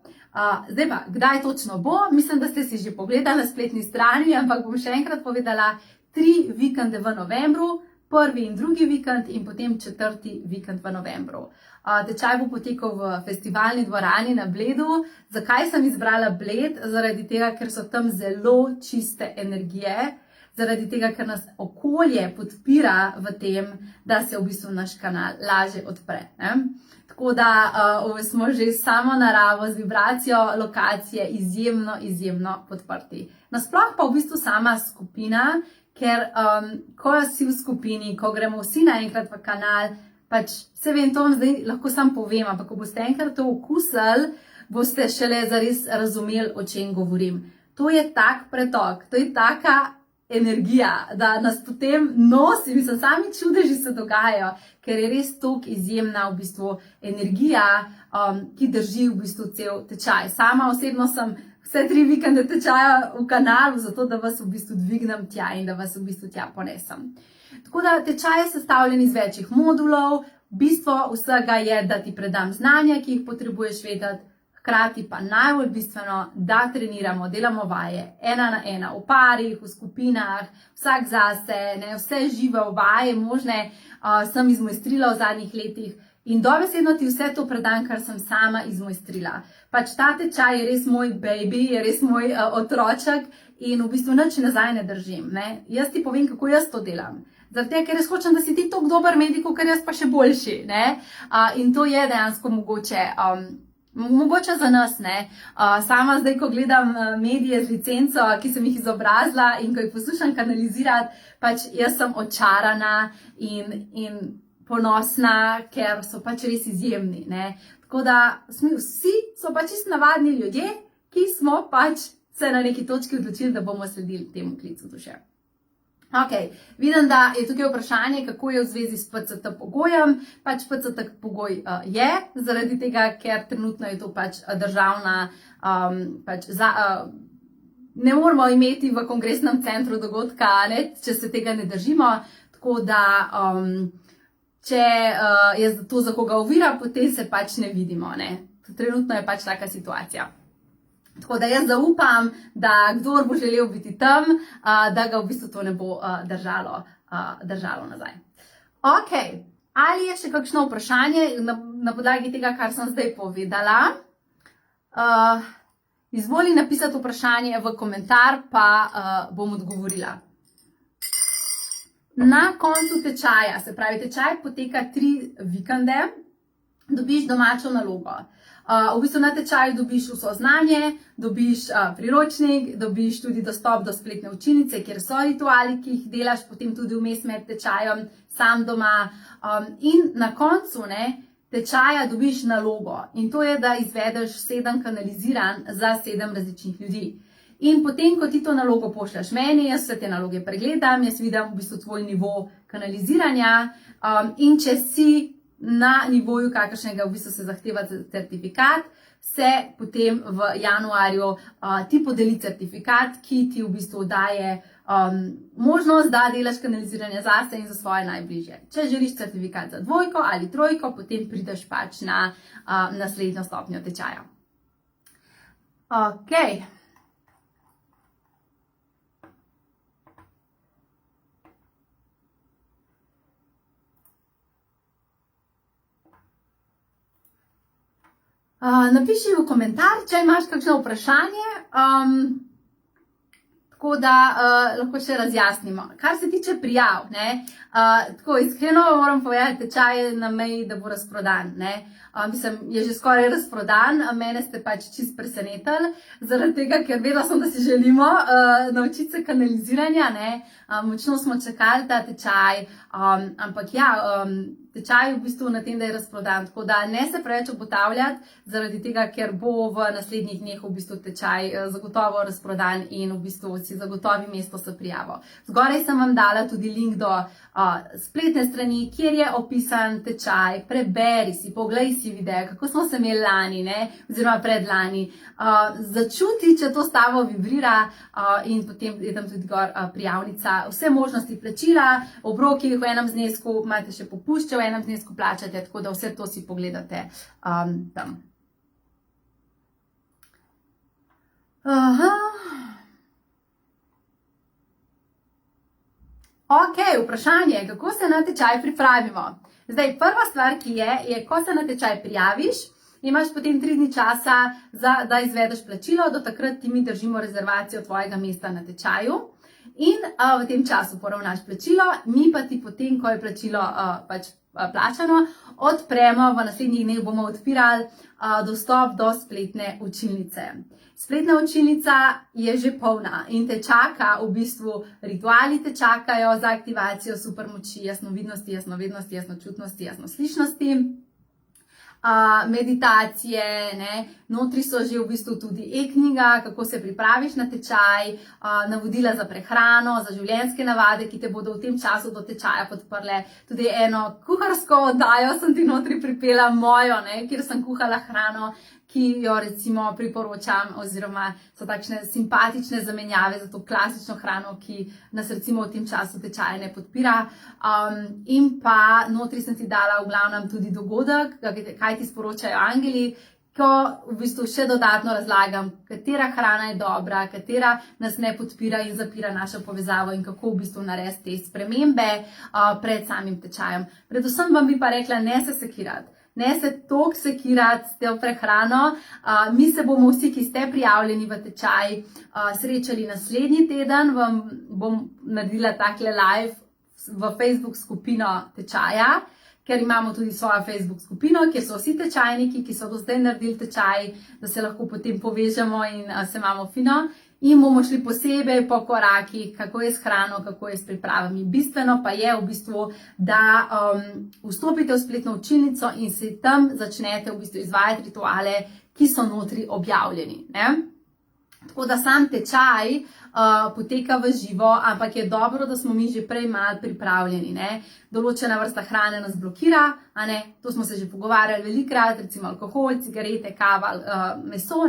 Zdaj pa, kdaj točno bo? Mislim, da ste si že pogledali na spletni strani, ampak bom še enkrat povedala, 3 vikende v novembru, prvi in drugi vikend in potem 4. vikend v novembru. Tečaj bo potekal v festivalni dvorani na Bledu. Zakaj sem izbrala Bled? Zaradi tega, ker so tam zelo čiste energije, zaradi tega, ker nas okolje podpira v tem, da se v bistvu naš kanal lažje odpre. Tako da smo že samo naravo z vibracijo lokacije izjemno podprti. Nasploh pa v bistvu sama skupina, ker ko si v skupini, ko gremo vsi naenkrat v kanal, pač se vem, to vam zdaj lahko sam povem, ampak ko boste enkrat to okusili, boste šele zares razumeli, o čem govorim. To je tak pretok, to je taka energija, da nas potem nosi, mislim, sami čudeži se dogajajo, ker je res toliko izjemna v bistvu energija, ki drži v bistvu cel tečaj. Sama osebno sem vse 3 vikende tečaja v kanalu, zato da vas v bistvu dvignem tja in da vas v bistvu tja ponesem. Tako da tečaj je sestavljen iz večjih modulov, bistvo vsega je, da ti predam znanja, ki jih potrebuješ vedeti, hkrati pa najbolj bistveno, da treniramo, delamo vaje 1 na 1, v parih, v skupinah, vsak zase, vse žive vaje možne sem izmojstrila v zadnjih letih in dobesedno ti vse to predam, kar sem sama izmojstrila. Pač ta tečaj je res moj baby, je res moj otroček in v bistvu nič nazaj ne držim. Jaz ti povem, kako jaz to delam. Zaradi tega, ker jaz hočem, da si ti toliko dober medij, ker jaz pa še boljši. In to je dejansko mogoče za nas. Sama zdaj, ko gledam medije z licenco, ki sem jih izobrazila in ko jih poslušam kanalizirati, pač jaz sem očarana in ponosna, ker so pač res izjemni. Tako da vsi so pač čisto navadni ljudje, ki smo pač se na neki točki odločili, da bomo sledili temu klicu duše. Ok, vidim, da je tukaj vprašanje, kako je v zvezi s PCT pogojem. Pač PCT pogoj je, zaradi tega, ker trenutno je to pač državna, ne moramo imeti v kongresnem centru dogodka, če se tega ne držimo. Tako da, če je to za koga ovira, potem se pač ne vidimo. Trenutno je pač taka situacija. Tako da jaz zaupam, da kdor bo želel biti tam, da ga v bistvu to ne bo držalo nazaj. Ok, ali je še kakšno vprašanje na podlagi tega, kar sem zdaj povedala? Izvoli napisati vprašanje v komentar, pa bom odgovorila. Na koncu tečaja, se pravi, tečaj poteka 3 vikende, dobiš domačo nalogo. V bistvu na tečaju dobiš vso znanje, dobiš priročnik, dobiš tudi dostop do spletne učilnice, kjer so rituali, ki jih delaš potem tudi vmes med tečajem, sam doma. In na koncu tečaja dobiš nalogo in to je, da izvedeš 7 kanaliziranj za 7 različnih ljudi. In potem, ko ti to nalogo pošljaš meni, jaz vse te naloge pregledam, jaz vidim v bistvu tvoj nivo kanaliziranja in če si na nivoju, kakršnega v bistvu se zahteva certifikat, se potem v januarju ti podeli certifikat, ki ti v bistvu daje možnost, da delaš kanaliziranje zase in za svoje najbližje. Če želiš certifikat za 2 ali 3, potem prideš pač na naslednjo stopnjo tečaja. Ok. Napiši v komentar, če imaš kakšno vprašanje, tako da lahko še razjasnimo. Kar se tiče prijav, tako iskreno moram povedati, tečaj je na meji, da bo razprodan. Mislim, je že skoraj razprodan, mene ste pač čist presenetili, zaradi tega, ker vedela sem, da si želimo naučiti se kanaliziranja, močno smo čakali ta tečaj, ampak ja, tečaj je v bistvu na tem, da je razprodan, tako da ne se preveč obotavljati, zaradi tega, ker bo v naslednjih dneh v bistvu tečaj zagotovo razprodan in v bistvu si zagotovi mesto s prijavo. Zgoraj sem vam dala tudi link do spletne strani, kjer je opisan tečaj, preberi si, poglej si videe, kako smo se imeli lani, oziroma predlani, začuti, če to s tabo vibrira in potem je tam tudi gor prijavnica, vse možnosti plačila, obroki v enem znesku, imate še popušče v enem znesku plačate, tako da vse to si pogledate tam. Aha. Ok, vprašanje, kako se na tečaj pripravimo? Zdaj, prva stvar, ki je, ko se na tečaj prijaviš, imaš potem 3 dni časa, da izvedeš plačilo, do takrat ti mi držimo rezervacijo tvojega mesta na tečaju in v tem času poravnaš plačilo, mi pa ti potem, ko je plačilo plačano, odpremo, v naslednjih dneh bomo odpirali dostop do spletne učilnice. Spletna učilnica je že polna in te čaka, v bistvu rituali te čakajo za aktivacijo supermoči, jasnovidnosti, jasnovednosti, jasnočutnosti, jasnoslišnosti. Meditacije, notri so že v bistvu tudi e-knjiga, kako se pripraviš na tečaj, navodila za prehrano, za življenjske navade, ki te bodo v tem času do tečaja podprle. Tudi eno kuharsko oddajo sem ti notri pripela mojo, kjer sem kuhala hrano, ki jo recimo priporočam, oziroma so takšne simpatične zamenjave za to klasično hrano, ki nas recimo v tem času tečaja ne podpira. In pa notri sem ti dala v glavnem tudi dogodek, kaj ti sporočajo angeli, ko v bistvu še dodatno razlagam, katera hrana je dobra, katera nas ne podpira in zapira našo povezavo in kako v bistvu narediti te spremembe pred samim tečajem. Predvsem vam bi pa rekla, ne se sekirati. Ne se toliko sekirati s to prehrano. Mi se bomo vsi, ki ste prijavljeni v tečaj, srečali naslednji teden. Vam bom naredila takle live v Facebook skupino tečaja, ker imamo tudi svojo Facebook skupino, kjer so vsi tečajniki, ki so do zdaj naredili tečaj, da se lahko potem povežemo in se imamo fino. In bomo šli posebej po korakih, kako je s hrano, kako je s pripravami. Bistveno pa je v bistvu, da vstopite v spletno učilnico in se tam začnete v bistvu izvajati rituale, ki so notri objavljeni. Tako da sam tečaj poteka v živo, ampak je dobro, da smo mi že prej malo pripravljeni. Določena vrsta hrane nas blokira, to smo se že pogovarjali velikrat, recimo alkohol, cigarete, kava, meso,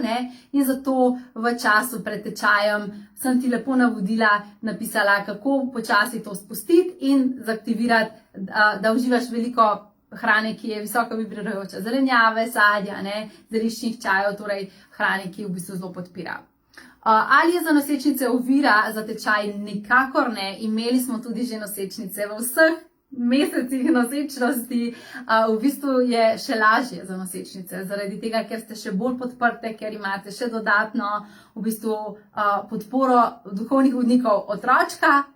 in zato v času pred tečajem sem ti lepo navodila, napisala, kako počasi to spustiti in zaktivirati, da uživaš veliko hrane, ki je visoko vibrirajoča, zelenjave, sadja, zeliščnih čajev, torej hrane, ki v bistvu zelo podpira. Ali je za nosečnice ovira za tečaj? Nikakor ne. Imeli smo tudi že nosečnice v vseh mesecih nosečnosti. V bistvu je še lažje za nosečnice, zaradi tega, ker ste še bolj podprte, ker imate še dodatno v bistvu podporo duhovnih vodnikov otročka,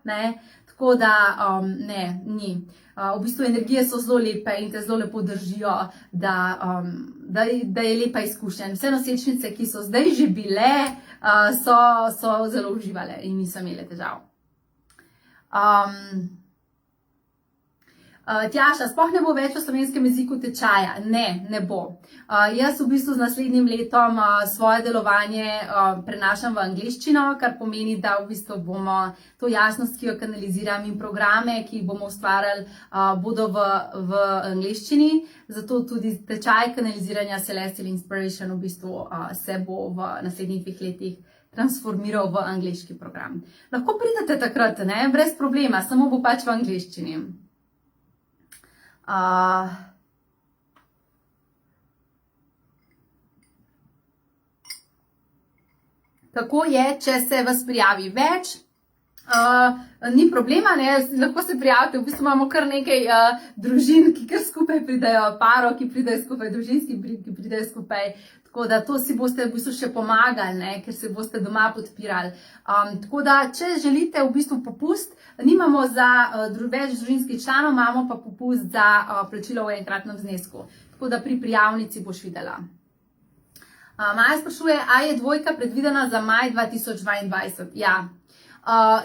tako da ne, ni. V bistvu energije so zelo lepe in te zelo lepo držijo, da je lepa izkušnja. Vse nosečnice, ki so zdaj že bile, so zelo uživale in niso imele težav. Tjaša, sploh ne bo več v slovenskem jeziku tečaja? Ne bo. Jaz v bistvu z naslednjim letom svoje delovanje prenašam v angleščino, kar pomeni, da v bistvu bomo to jasnost, ki jo kanaliziram, in programe, ki jih bomo ustvarjali, bodo v angleščini. Zato tudi tečaj kanaliziranja Celestial Inspiration v bistvu se bo v naslednjih 2 letih transformiral v angleški program. Lahko pridete takrat, brez problema, samo bo pač v angleščini. Kako je, če se vas prijavi več? Ni problema, lahko se prijavite, v bistvu imamo kar nekaj družin, ki kar skupaj pridejo, parov, ki pridejo skupaj, družinski, ki pridejo skupaj, tako da to si boste v bistvu še pomagali, ker se boste doma podpirali. Tako da, če želite v bistvu popust, nimamo za več družinskih članov, imamo pa popust za plačilo v enkratnem znesku, tako da pri prijavnici boš videla. Maja sprašuje, a je dvojka predvidena za maj 2022? Ja.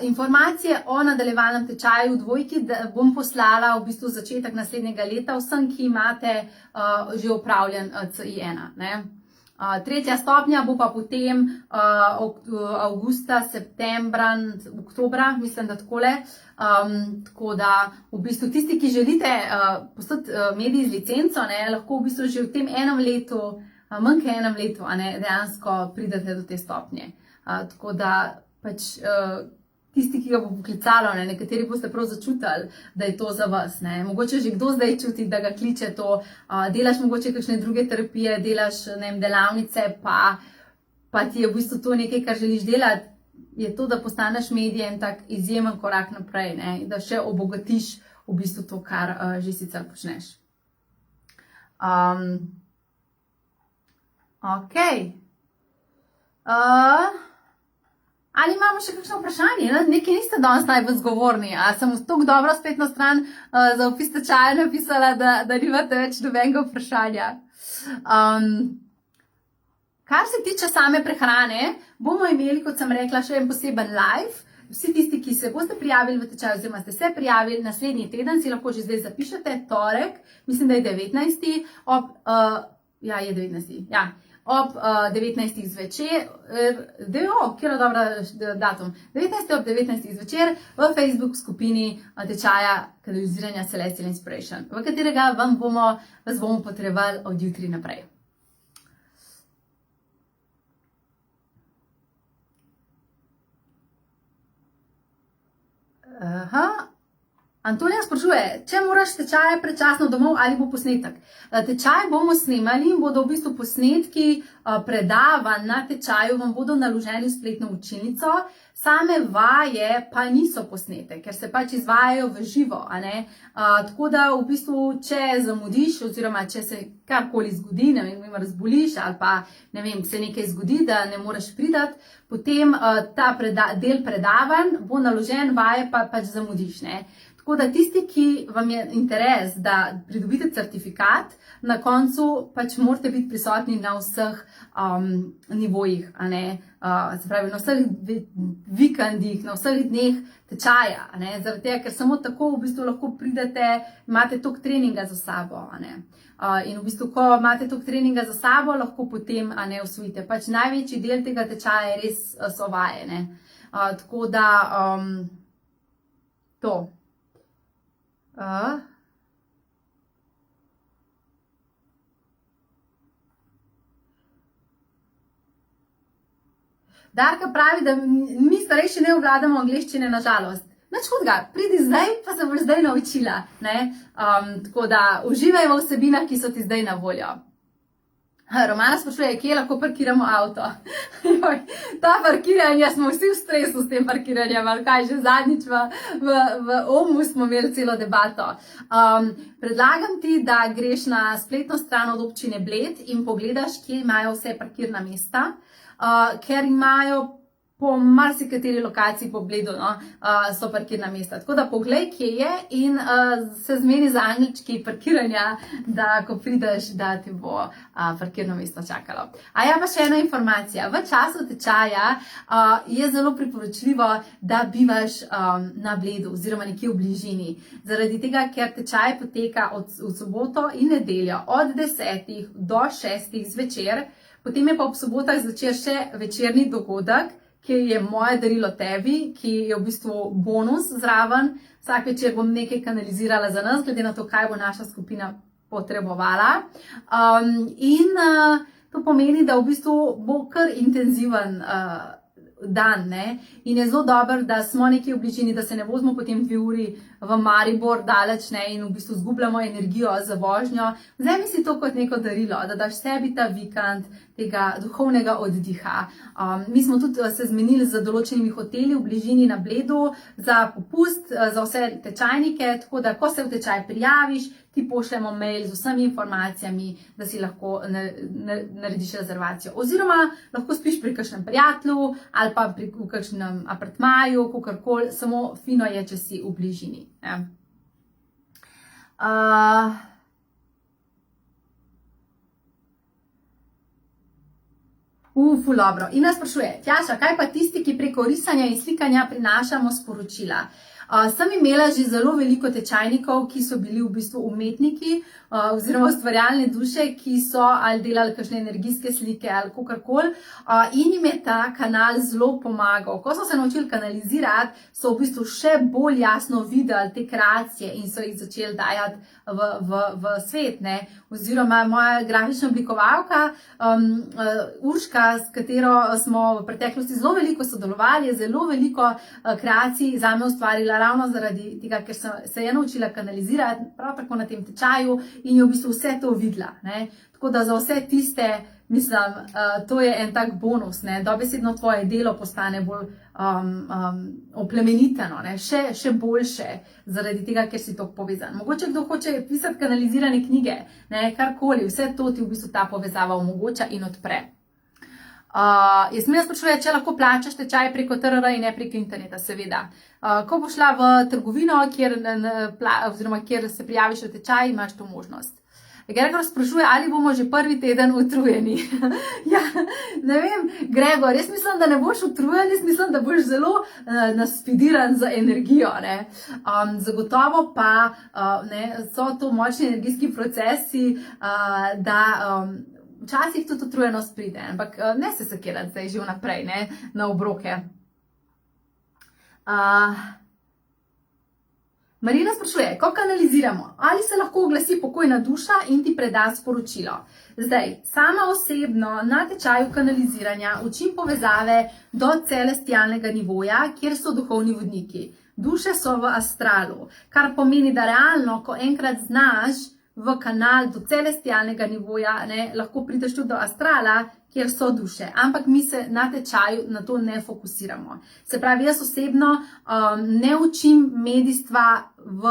Informacije o nadaljevalnem tečaju v dvojki bom poslala v bistvu začetek naslednjega leta vsem, ki imate že opravljen CI1. 3. stopnja bo pa potem avgusta, septembra, oktobra, mislim, da takole. Tako da v bistvu tisti, ki želite postati medij z licenco, lahko v bistvu že v tem enem letu, manj kot enem letu, dejansko pridete do te stopnje. Tako da pač tisti, ki ga bo poklicalo, nekateri boste prav začutili, da je to za vas. Mogoče že kdo zdaj čuti, da ga kliče to, delaš mogoče kakšne druge terapije, delaš delavnice, pa pa ti je v bistvu to nekaj, kar želiš delati, je to, da postaneš medij en tak izjemen korak naprej, ne? Da še obogatiš v bistvu to, kar že sicer počneš. Ok. Ali imamo še kakšno vprašanje? Nekaj niste danes najbolj zgovorni. A sem tako dobro spletno stran za opis tečaja napisala, da nimate več nobenega vprašanja. Kar se tiče same prehrane, bomo imeli, kot sem rekla, še en poseben live. Vsi tisti, ki se boste prijavili v tečaj, oziroma ste se prijavili naslednji teden, si lahko že zdaj zapišete, torek, mislim, da je 19. je 19. Ja. Ob 19. zvečer, kjer je dobra datum, 19. ob 19. zvečer v Facebook skupini tečaja kanaliziranja Celestial Inspiration, v katerega vas bomo potrebovali od jutri naprej. Antonija sprašuje, če moraš tečaje predčasno domov ali bo posnetek. Tečaj bomo snemali in bodo v bistvu posnetki predavanj na tečaju, vam bodo naloženi v spletno učilnico, same vaje pa niso posnete, ker se pač izvajajo v živo, a ne? Tako da v bistvu, če zamudiš oziroma če se karkoli zgodi, ne vem, razboliš ali pa ne vem, se nekaj zgodi, da ne moreš pridati, potem ta del predavanj bo naložen, vaje pa pač zamudiš, ne? Tako da tisti, ki vam je interes, da pridobite certifikat, na koncu pač morate biti prisotni na vseh nivojih, a ne? Se pravi, na vseh vikendih, na vseh dneh tečaja, a ne? Zaradi tega, ker samo tako v bistvu lahko pridete, imate toliko treninga za sabo, a ne? In v bistvu, ko imate toliko treninga za sabo, lahko potem, a ne, osvojite. Pač največji del tega tečaja res so vaje, ne? Tako da, to. Darka pravi, da mi starejši ne obvladamo angleščine, na žalost. Nič hudega, pridi zdaj, pa se boš zdaj naučila, ne? Tako da uživaj v vsebinah, ki so ti zdaj na voljo. Romana sprašuje, kje lahko parkiramo avto. Ta parkiranja, smo vsi v stresu s tem parkiranjem, ali kaj, že zadnjič v Omu smo imeli celo debato. Predlagam ti, da greš na spletno stran od občine Bled in pogledaš, kje imajo vse parkirna mesta, ker imajo po marsikateri lokaciji po Bledu, no, so parkirna mesta. Tako da poglej, kje je in se zmeni za angelčki parkiranja, da ko prideš, da ti bo parkirno mesto čakalo. A ja, pa še ena informacija. V času tečaja je zelo priporočljivo, da bivaš na Bledu oziroma nekje v bližini. Zaradi tega, ker tečaj poteka v soboto in nedeljo od 10 do 6 zvečer, potem je pa ob sobotah zvečer še večerni dogodek, ki je moje darilo tebi, ki je v bistvu bonus zraven. Vsak večer bom nekaj kanalizirala za nas, glede na to, kaj bo naša skupina potrebovala. To pomeni, da v bistvu bo kar intenziven dan, ne? In je zelo dobro, da smo nekje v bližini, da se ne vozimo potem 2 uri v Maribor daleč, ne? In v bistvu zgubljamo energijo za vožnjo. Vzemi si to kot neko darilo, da daš sebi ta vikend tega duhovnega oddiha. Mi smo tudi se zmenili z določenimi hoteli v bližini na Bledu za popust, za vse tečajnike, tako da ko se v tečaj prijaviš, ti pošljemo mail z vsemi informacijami, da si lahko narediš rezervacijo. Oziroma lahko spiš pri kakšnem prijatelju ali pa v kakšnem apartmaju, kakorkoli, samo fino je, če si v bližini. Ful dobro. In nas sprašuje, Tjaša, kaj pa tisti, ki preko risanja in slikanja prinašamo sporočila? Sem imela že zelo veliko tečajnikov, ki so bili v bistvu umetniki oziroma ustvarjalne duše, ki so ali delali kakšne energijske slike ali kakorkoli, in jim je ta kanal zelo pomagal. Ko so se naučili kanalizirati, so v bistvu še bolj jasno videli te kreacije in so jih začeli dajati v svet, ne? Oziroma moja grafična oblikovalka Urška, s katero smo v preteklosti zelo veliko sodelovali, je zelo veliko kreacij zame ustvarila naredila ravno zaradi tega, ker se je naučila kanalizirati, prav tako na tem tečaju in je v bistvu vse to videla. Ne? Tako da za vse tiste, mislim, to je en tak bonus, ne? Dobesedno tvoje delo postane bolj oplemeniteno, ne? Še boljše zaradi tega, ker si tako povezan. Mogoče kdo hoče pisati kanalizirane knjige, ne? Karkoli, vse to ti v bistvu ta povezava omogoča in odpre. Jaz me sprašujem, če lahko plačaš tečaj preko TRR in ne preko interneta, seveda. Ko boš šla v trgovino, kjer se prijaviš v tečaj, imaš to možnost. Gregor sprašuje, ali bomo že prvi teden utrujeni. Ja, ne vem, Gregor, jaz mislim, da ne boš utrujen, jaz mislim, da boš zelo naspidiran za energijo. Ne? Zagotovo pa so to močni energijski procesi, da včasih tudi utrujenost pride, ampak ne se sekirati zdaj že vnaprej, ne, na obroke. Marina sprašuje, ko kanaliziramo, ali se lahko oglasi pokojna duša in ti preda sporočilo? Zdaj, sama osebno na tečaju kanaliziranja učim povezave do celestialnega nivoja, kjer so duhovni vodniki. Duše so v astralu, kar pomeni, da realno, ko enkrat znaš v kanal do celestialnega nivoja, ne, lahko prideš tudi do astrala, kjer so duše. Ampak mi se na tečaju na to ne fokusiramo. Se pravi, jaz osebno ne učim medijstva v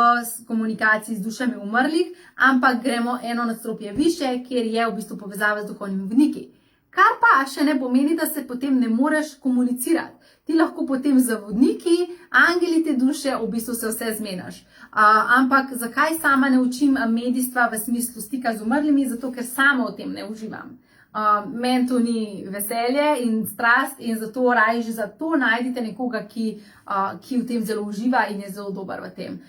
komunikaciji z dušami umrlih, ampak gremo eno nadstropje više, kjer je v bistvu povezava z duhovnimi vodniki. Kar pa še ne pomeni, da se potem ne moreš komunicirati. Ti lahko potem z vodniki, angeli te duše, v bistvu se vse zmeniš. Ampak zakaj sama ne učim medijstva v smislu stika z umrlimi? Zato, ker sama v tem ne uživam. Meni to ni veselje in strast in zato raje že zato najdite nekoga, ki v tem zelo uživa in je zelo dober v tem.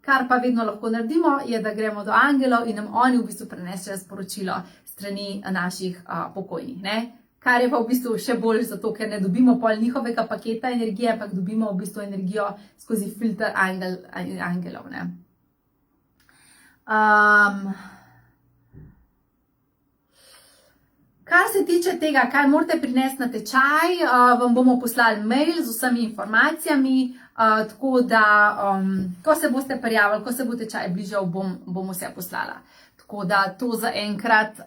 Kar pa vedno lahko naredimo, je, da gremo do angelov in nam oni v bistvu prenesejo sporočilo strani naših pokojnih. Ne? Kar je pa v bistvu še bolj zato, ker ne dobimo pol njihovega paketa energije, ampak dobimo v bistvu energijo skozi filter angelov. Ne? Kar se tiče tega, kaj morate prinesti na tečaj, vam bomo poslali mail z vsemi informacijami, tako da, ko se boste prijavili, ko se bo tečaj bližal, bom vse poslala. Tako da to zaenkrat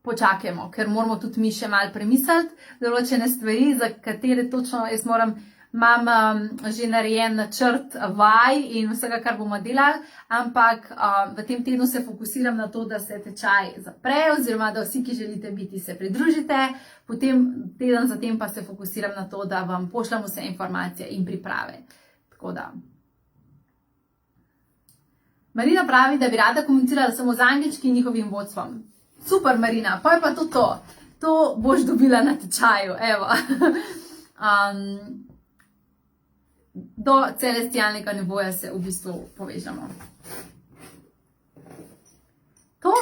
počakajmo, ker moramo tudi mi še malo premisliti določene stvari, za katere točno imam že narejen načrt vaj in vsega, kar bomo delali, ampak v tem tednu se fokusiram na to, da se tečaj zapre, oziroma da vsi, ki želite biti, se pridružite, potem teden zatem pa se fokusiram na to, da vam pošljam vse informacije in priprave. Tako da. Marina pravi, da bi rada komunicirala samo z angelčki in njihovim vodstvom. Super, Marina, pa je pa to. To boš dobila na tečaju, evo. Do celestialnega nivoja se v bistvu povežemo. To.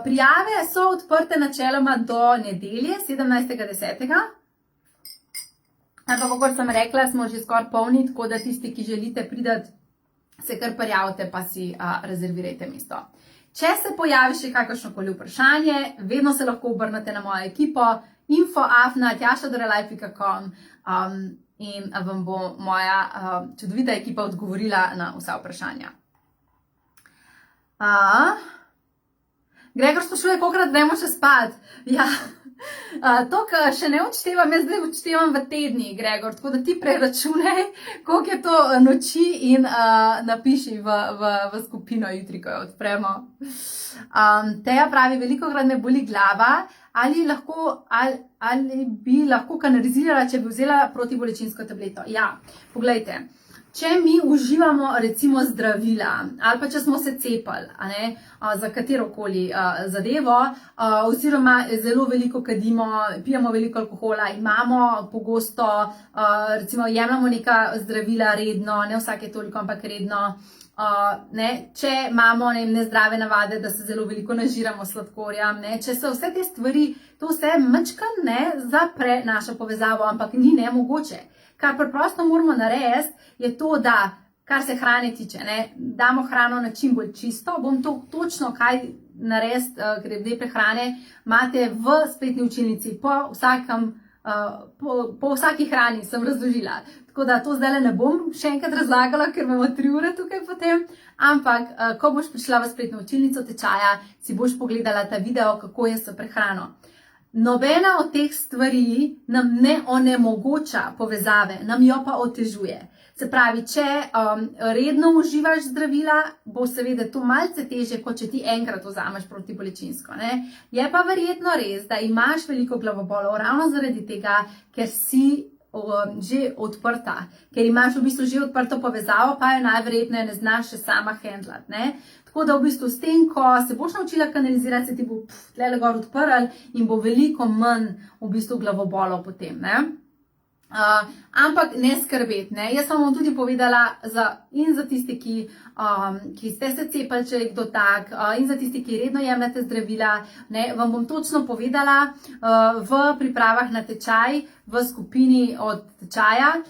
Prijave so odprte načeloma do nedelje, 17.10. Ampak, kot sem rekla, smo že skoraj polni, tako da tisti, ki želite priti, se kar prijavite, pa si rezervirajte mesto. Če se pojavi še kakršnokoli vprašanje, vedno se lahko obrnete na mojo ekipo info@tjašadorelife.com in vam bo moja čudovita ekipa odgovorila na vsa vprašanja. Gregor sprašuje, kolikrat gremo še spat. Ja, to, kar še ne odštevam, jaz zdaj odštevam v tedni, Gregor, tako da ti preračunaj, koliko je to noči in napiši v skupino jutri, ko jo odpremo. Teja pravi, velikokrat me boli glava, ali bi lahko kanalizirala, če bi vzela protibolečinsko tableto. Ja, poglejte. Če mi uživamo recimo zdravila ali pa če smo se cepili za katerokoli zadevo oziroma zelo veliko kadimo, pijemo veliko alkohola, imamo pogosto, recimo jemljamo neka zdravila redno, ne vsake toliko, ampak redno, če imamo nezdrave navade, da se zelo veliko nažiramo sladkorja, če so vse te stvari, to vse mečkan zapre našo povezavo, ampak ni nemogoče. Kar preprosto moramo narediti, je to, da, kar se hrane tiče, damo hrano na čim bolj čisto. Bom to točno, kaj narediti, glede prehrane, imate v spletni učilnici, po vsaki hrani sem razložila. Tako da to zdaj ne bom še enkrat razlagala, ker bomo 3 ure tukaj potem, ampak ko boš prišla v spletno učilnico tečaja, si boš pogledala ta video, kako je s prehrano. Nobena od teh stvari nam ne onemogoča povezave, nam jo pa otežuje. Se pravi, če redno uživaš zdravila, bo seveda to malce težje, kot če ti enkrat vzameš protibolečinsko. Je pa verjetno res, da imaš veliko glavobolov ravno zaradi tega, ker si že odprta, ker imaš v bistvu že odprto povezavo, pa jo najverjetneje ne znaš še sama handlati. Tako da v bistvu s tem, ko se boš naučila kanalizirati, se ti bo tlele gor odprl in bo veliko manj v bistvu glavobolov potem. Ampak ne skrbeti, jaz vam bom tudi povedala in za tisti, ki ste se cepali, če je kdo tak, in za tisti, ki redno jemljete zdravila, vam bom točno povedala v pripravah na tečaj, v skupini od tečaja,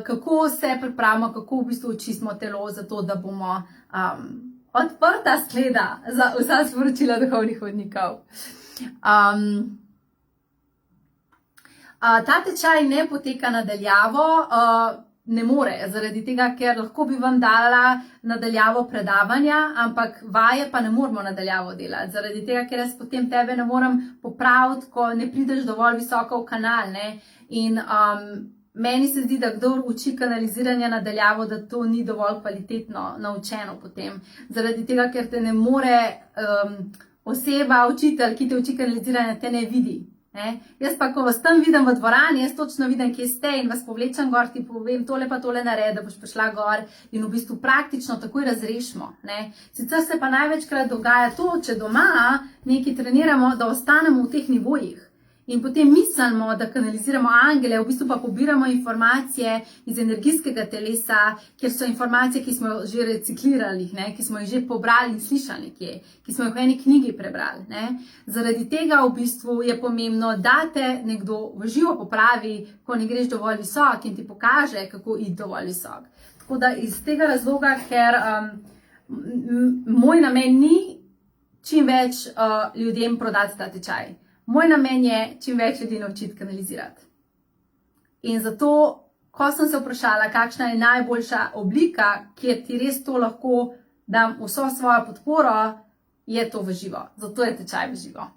kako se pripravimo, kako v bistvu očistimo telo, zato da bomo odprta skleda za vsa sporočila duhovnih vodnikov. Ta tečaj ne poteka nadaljavo, ne more, zaradi tega, ker lahko bi vam dala nadaljavo predavanja, ampak vaje pa ne moramo nadaljavo delati, zaradi tega, ker jaz potem tebe ne morem popraviti, ko ne prideš dovolj visoko v kanal, in meni se zdi, da kdor uči kanaliziranje nadaljavo, da to ni dovolj kvalitetno naučeno potem, zaradi tega, ker te ne more oseba, učitelj, ki te uči kanaliziranje, te ne vidi. Jaz pa, ko vas tam vidim v dvorani, jaz točno vidim, kje ste in vas povlečem gor, ti povem tole pa tole naredi, da boš prišla gor in v bistvu praktično takoj razrešimo. Sicer se pa največkrat dogaja to, če doma nekaj treniramo, da ostanemo v teh nivojih. In potem mislimo, da kanaliziramo angele, v bistvu pa pobiramo informacije iz energijskega telesa, kjer so informacije, ki smo jo že reciklirali, ki smo jih že pobrali in slišali nekje, ki smo jih v eni knjigi prebrali. Zaradi tega v bistvu je pomembno, da te nekdo v živo popravi, ko ne greš dovolj visok in ti pokaže, kako iti dovolj visok. Tako da iz tega razloga, ker moj namen ni čim več ljudem prodati ta tečaj. Moj namen je čim več ljudi naučiti kanalizirati. In zato, ko sem se vprašala, kakšna je najboljša oblika, kjer ti res to lahko dam vso svojo podporo, je to v živo. Zato je tečaj v živo.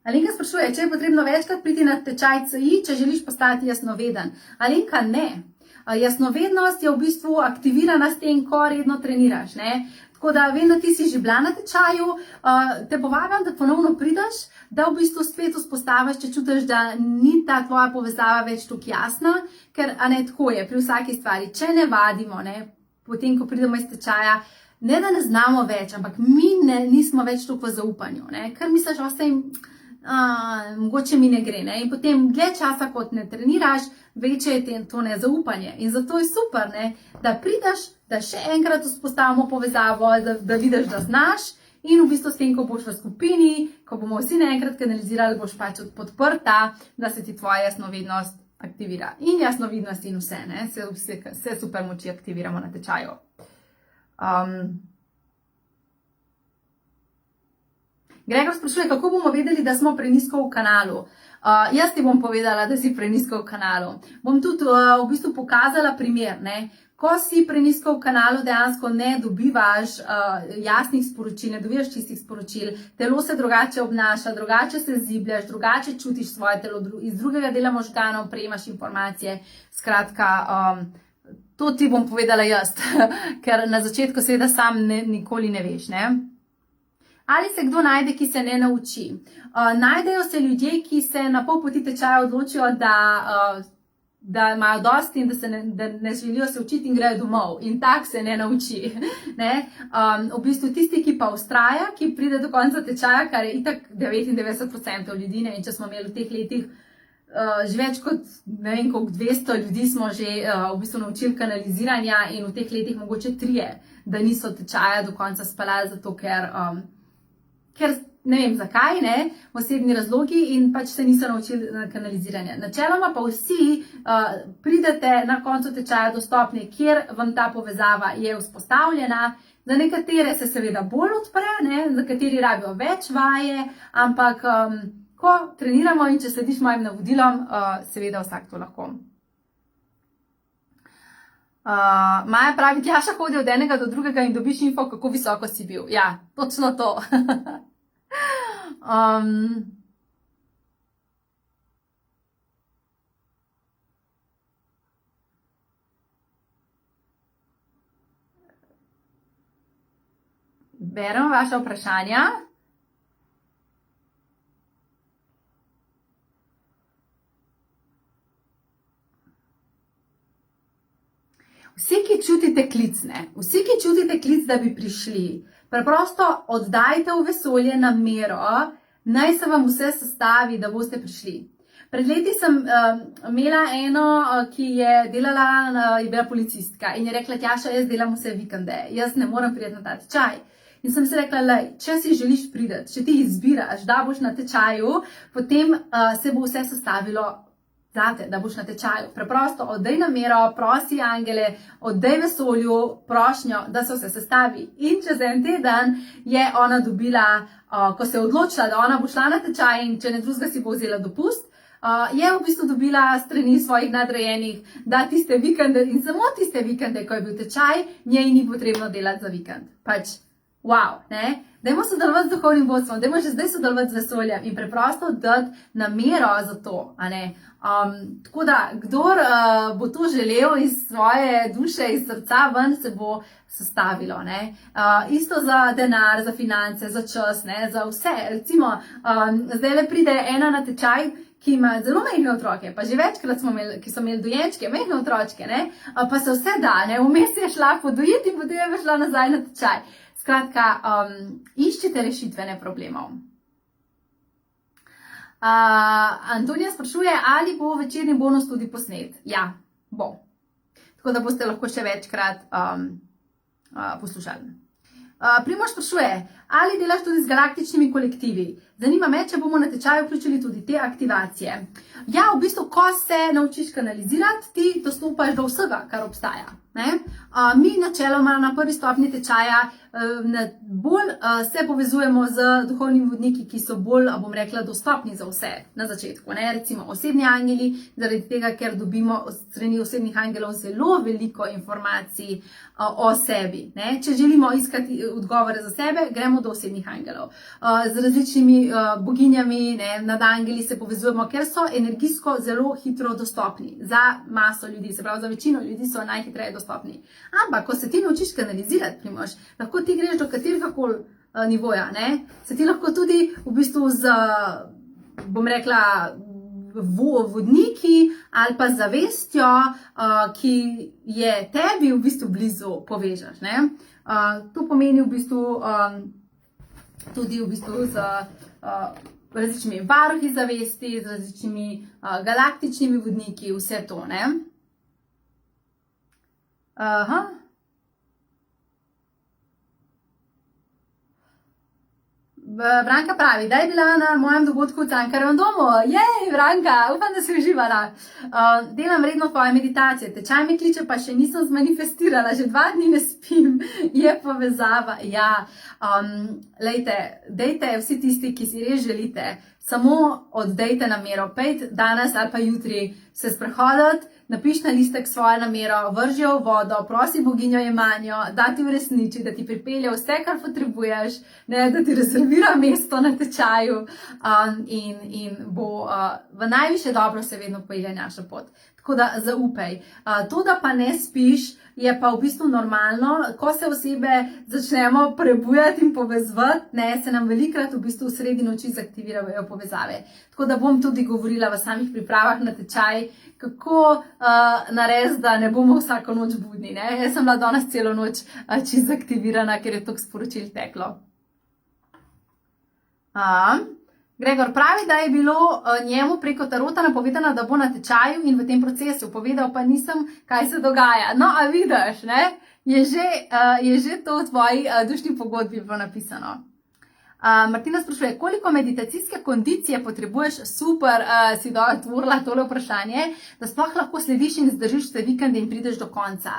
Alenka sprašuje, če je potrebno večkrat priti na tečaj CI, če želiš postati jasnoveden. Alenka, ne. Jasnovednost je v bistvu aktivirana s tem, ko redno treniraš. Tako da vem, da ti si že bila na tečaju, te povabim, da ponovno prideš, da v bistvu spet vzpostaviš, če čutiš, da ni ta tvoja povezava več tako jasna, ker tako je pri vsaki stvari. Če ne vadimo, potem, ko pridemo iz tečaja, ne da ne znamo več, ampak mi nismo več tako v zaupanju, ker misliš, mogoče mi ne gre. In potem dlje časa, kot ne treniraš, večje je to nezaupanje. In zato je super, da prideš, da še enkrat vzpostavimo povezavo, da vidiš, da znaš in v bistvu s tem, ko boš v skupini, ko bomo vsi naenkrat kanalizirali, boš pač podprta, da se ti tvoja jasnovidnost aktivira. In jasnovidnost in vse, vse super moči aktiviramo na tečaju. Gregor sprašuje, kako bomo vedeli, da smo prenisko v kanalu. Jaz ti bom povedala, da si prenisko v kanalu. Bom tudi v bistvu pokazala primer, Ko si prenisko v kanalu, dejansko ne dobivaš jasnih sporočil, ne dobivaš čistih sporočil, telo se drugače obnaša, drugače se zibljaš, drugače čutiš svoje telo, iz drugega dela možganov prejemaš informacije. Skratka, to ti bom povedala jaz, ker na začetku seveda sam nikoli ne veš, Ali se kdo najde, ki se ne nauči? Najdejo se ljudje, ki se na pol poti tečaja odločijo, da imajo dosti in da ne želijo se učiti in grejo domov. In tak se ne nauči. V bistvu tisti, ki pa vztraja, ki pride do konca tečaja, kar je itak 99% ljudi, in če smo imeli v teh letih že več kot, ne vem koliko, 200 ljudi smo že v bistvu naučili kanaliziranja in v teh letih mogoče 3, da niso tečaja do konca speljali, zato ker ne vem zakaj, osebni razlogi in pač se niso naučili kanaliziranja. Načeloma pa vsi pridete na koncu tečaja do stopnje, kjer vam ta povezava je vzpostavljena. Za nekatere se seveda bolj odpre, za kateri rabijo več vaje, ampak ko treniramo in če slediš mojim navodilom, seveda vsak to lahko. Maja pravi, Tjaša hodi od enega do drugega in dobiš info, kako visoko si bil. Ja, točno to. Berem vaša vprašanja. Vsi, ki čutite klic, da bi prišli, preprosto oddajte v vesolje namero, naj se vam vse sestavi, da boste prišli. Pred leti sem imela eno, ki je delala, je bila policistka in je rekla, Tjaša, jaz delam vse vikende, jaz ne morem priti na ta tečaj. In sem si rekla, lej, če si želiš priti, če ti izbiraš, da boš na tečaju, potem se bo vse sestavilo zate, da boš na tečaju. Preprosto oddaj namero, prosi angele, oddaj vesolju prošnjo, da se vse sestavi. In čez en teden je ona dobila, ko se je odločila, da ona bo šla na tečaj in če ne drugega si bo vzela dopust, je v bistvu dobila strani svojih nadrejenih, da tiste vikende in samo tiste vikende, ko je bil tečaj, njej ni potrebno delati za vikend. Pač, wow, ne? Dajmo sodelovati z duhovnim vodstvom, dajmo že zdaj sodelovati z vesoljem in preprosto dati namero za to, a ne? Tako da, kdor bo to želel iz svoje duše, iz srca ven, se bo sestavilo, ne? Isto za denar, za finance, za čas, ne? Za vse. Recimo, zdaj le pride ena na tečaj, ki ima zelo majhne otroke, pa že večkrat smo imeli, ki so imeli dojenčke, majhne otročke, ne? Pa se vse da, ne? Vmes je šla podojiti in potem je šla nazaj na tečaj. Skratka, iščite rešitvene problemov. Antonija sprašuje, ali bo večerni bonus tudi posnet. Ja, bo. Tako da boste lahko še večkrat poslušali. Primož sprašuje, ali delaš tudi z galaktičnimi kolektivi? Zanima me, če bomo na tečaju vključili tudi te aktivacije. Ja, v bistvu, ko se naučiš kanalizirati, ti dostopaš do vsega, kar obstaja. Ne? Mi načeloma na prvi stopnji tečaja bolj se povezujemo z duhovnimi vodniki, ki so bolj, bom rekla, dostopni za vse na začetku. Ne? Recimo osebni angeli, zaradi tega, ker dobimo od strani osebnih angelov zelo veliko informacij o sebi. Ne? Če želimo iskati odgovore za sebe, gremo do osebnih angelov. Z različnimi boginjami, ne, nad angeli se povezujemo, ker so energijsko zelo hitro dostopni za maso ljudi, se pravi za večino ljudi so najhitreje dostopni. Ampak, ko se ti naučiš kanalizirati, Primož, lahko ti greš do katerega koli nivoja, ne? Se ti lahko tudi v bistvu z, bom rekla, vodniki ali pa zavestjo, ki je tebi v bistvu blizu, povežeš, ne? To pomeni v bistvu tudi v bistvu z različnimi varuhi zavesti, z različnimi galaktičnimi vodniki, vse to, ne? Branka pravi, da je bila na mojem dogodku v Cankarjevem domu. Jej, Branka, upam, da si uživala. Delam redno tvoje meditacije, tečaj me kliče, pa še nisem zmanifestirala, že 2 dni ne spim, je povezava. Ja, lejte, dejte vsi tisti, ki si res želite, samo oddejte namero, pejte danes ali pa jutri se sprehoditi, napiš na listek svojo namero, vrži jo v vodo, prosi boginjo Jemanjo, da ti uresniči, da ti pripelje vse, kar potrebuješ, ne, da ti rezervira mesto na tečaju in bo v najvišje dobro se vedno pelje naša pot. Tako da zaupaj. To, da pa ne spiš, je pa v bistvu normalno. Ko se osebe začnemo prebujati in povezvati, ne, se nam velikrat v bistvu v sredi noči zaktivirajo povezave. Tako da bom tudi govorila v samih pripravah na tečaj, kako narediti, da ne bomo vsako noč budni. Ne? Jaz sem bila danes celo noč čisto aktivirana, ker je toliko sporočil teklo. Gregor pravi, da je bilo njemu preko tarota napovedano, da bo na tečaju in v tem procesu. Povedal pa nisem, kaj se dogaja. No, a vidiš, ne? Je že to v tvoji dušni pogodbi bilo napisano. Martina sprašuje, koliko meditacijske kondicije potrebuješ? Super, si odgovorila tole vprašanje, da sploh lahko slediš in zdržiš vse vikende in prideš do konca.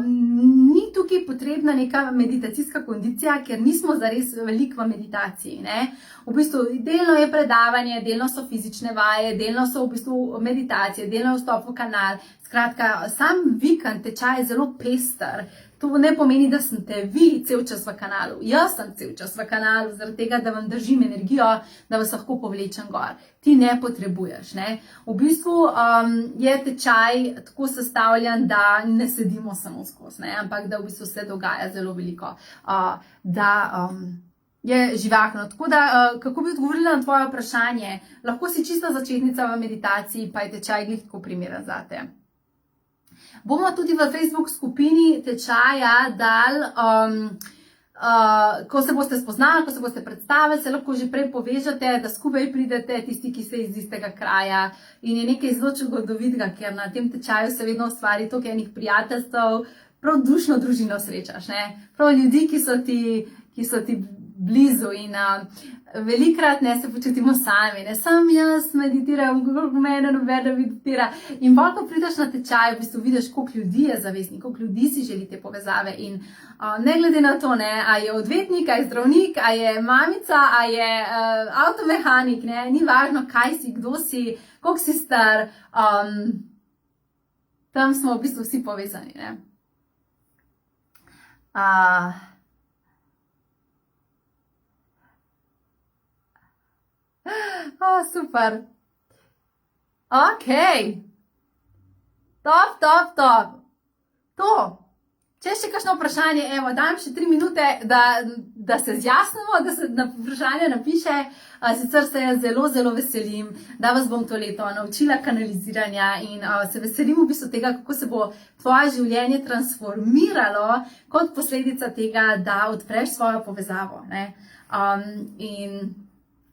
Ni tukaj potrebna neka meditacijska kondicija, ker nismo zares veliko v meditaciji. Ne? V bistvu delno je predavanje, delno so fizične vaje, delno so v bistvu meditacije, delno je vstop v kanal. Skratka, sam vikend tečaj je zelo pester. To ne pomeni, da sem te vi cel čas v kanalu. Jaz sem cel čas v kanalu, zaradi tega, da vam držim energijo, da vas lahko povlečem gor. Ti ne potrebuješ. Ne? V bistvu je tečaj tako sestavljen, da ne sedimo samo skozi, ne? Ampak da v bistvu se dogaja zelo veliko. Je živahno. Tako da, kako bi odgovorila na tvoje vprašanje? Lahko si čista začetnica v meditaciji, pa je tečaj glih tako primeren zate. Bomo tudi v Facebook skupini tečaja dali, ko se boste spoznali, ko se boste predstavili, se lahko že prej povežete, da skupaj pridete, tisti, ki ste iz istega kraja. In je nekaj zelo čudovitega, ker na tem tečaju se vedno ustvari toliko enih prijateljstev, prav dušno družino srečaš, ne? Prav ljudi, ki so ti blizu in velikrat ne se počutimo sami, ne, sam jaz meditiram, koliko mene nobena meditira in bolj, ko prideš na tečaj, v bistvu vidiš, koliko ljudi je zavestnih, koliko ljudi si želi te povezave in ne glede na to, ne, a je odvetnik, a je zdravnik, a je mamica, a je avtomehanik, ne, ni važno, kaj si, kdo si, koliko si star, tam smo v bistvu vsi povezani, ne. Super. Ok. Top. To. Če še kakšno vprašanje, evo, dam še 3 minute, da se zjasnimo, da se na vprašanje napiše. Sicer se zelo, zelo veselim, da vas bom to leto naučila kanaliziranja in se veselim v bistvu tega, kako se bo tvoje življenje transformiralo kot posledica tega, da odpreš svojo povezavo, ne. In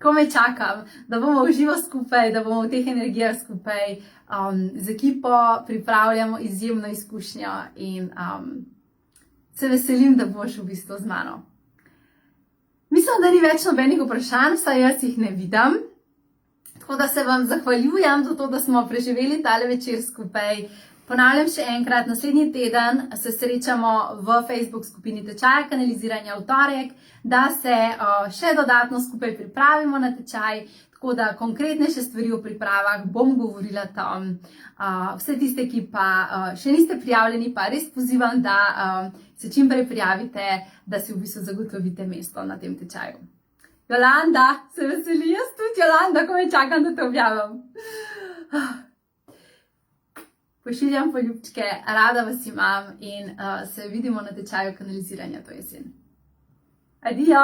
ko me čakam, da bomo uživo skupaj, da bomo v teh energijah skupaj z ekipo pripravljamo izjemno izkušnjo in se veselim, da boš v bistvu z mano. Mislim, da ni več nobenih vprašanj, saj jaz jih ne vidim. Tako da se vam zahvaljujem za to, da smo preživeli tale večer skupaj. Ponavljam še enkrat, naslednji teden se srečamo v Facebook skupini tečaja kanaliziranja v torek, da se še dodatno skupaj pripravimo na tečaj, tako da konkretnejše stvari o pripravah bom govorila tam. Vse tiste, ki pa še niste prijavljeni, pa res pozivam, da se čim prej prijavite, da si v bistvu zagotovite mesto na tem tečaju. Jolanda, se veseli, jaz tudi Jolanda, ko me čakam, da te objavim. Pošiljam poljubčke, rada vas imam in se vidimo na tečaju kanaliziranja to jesen. Adijo!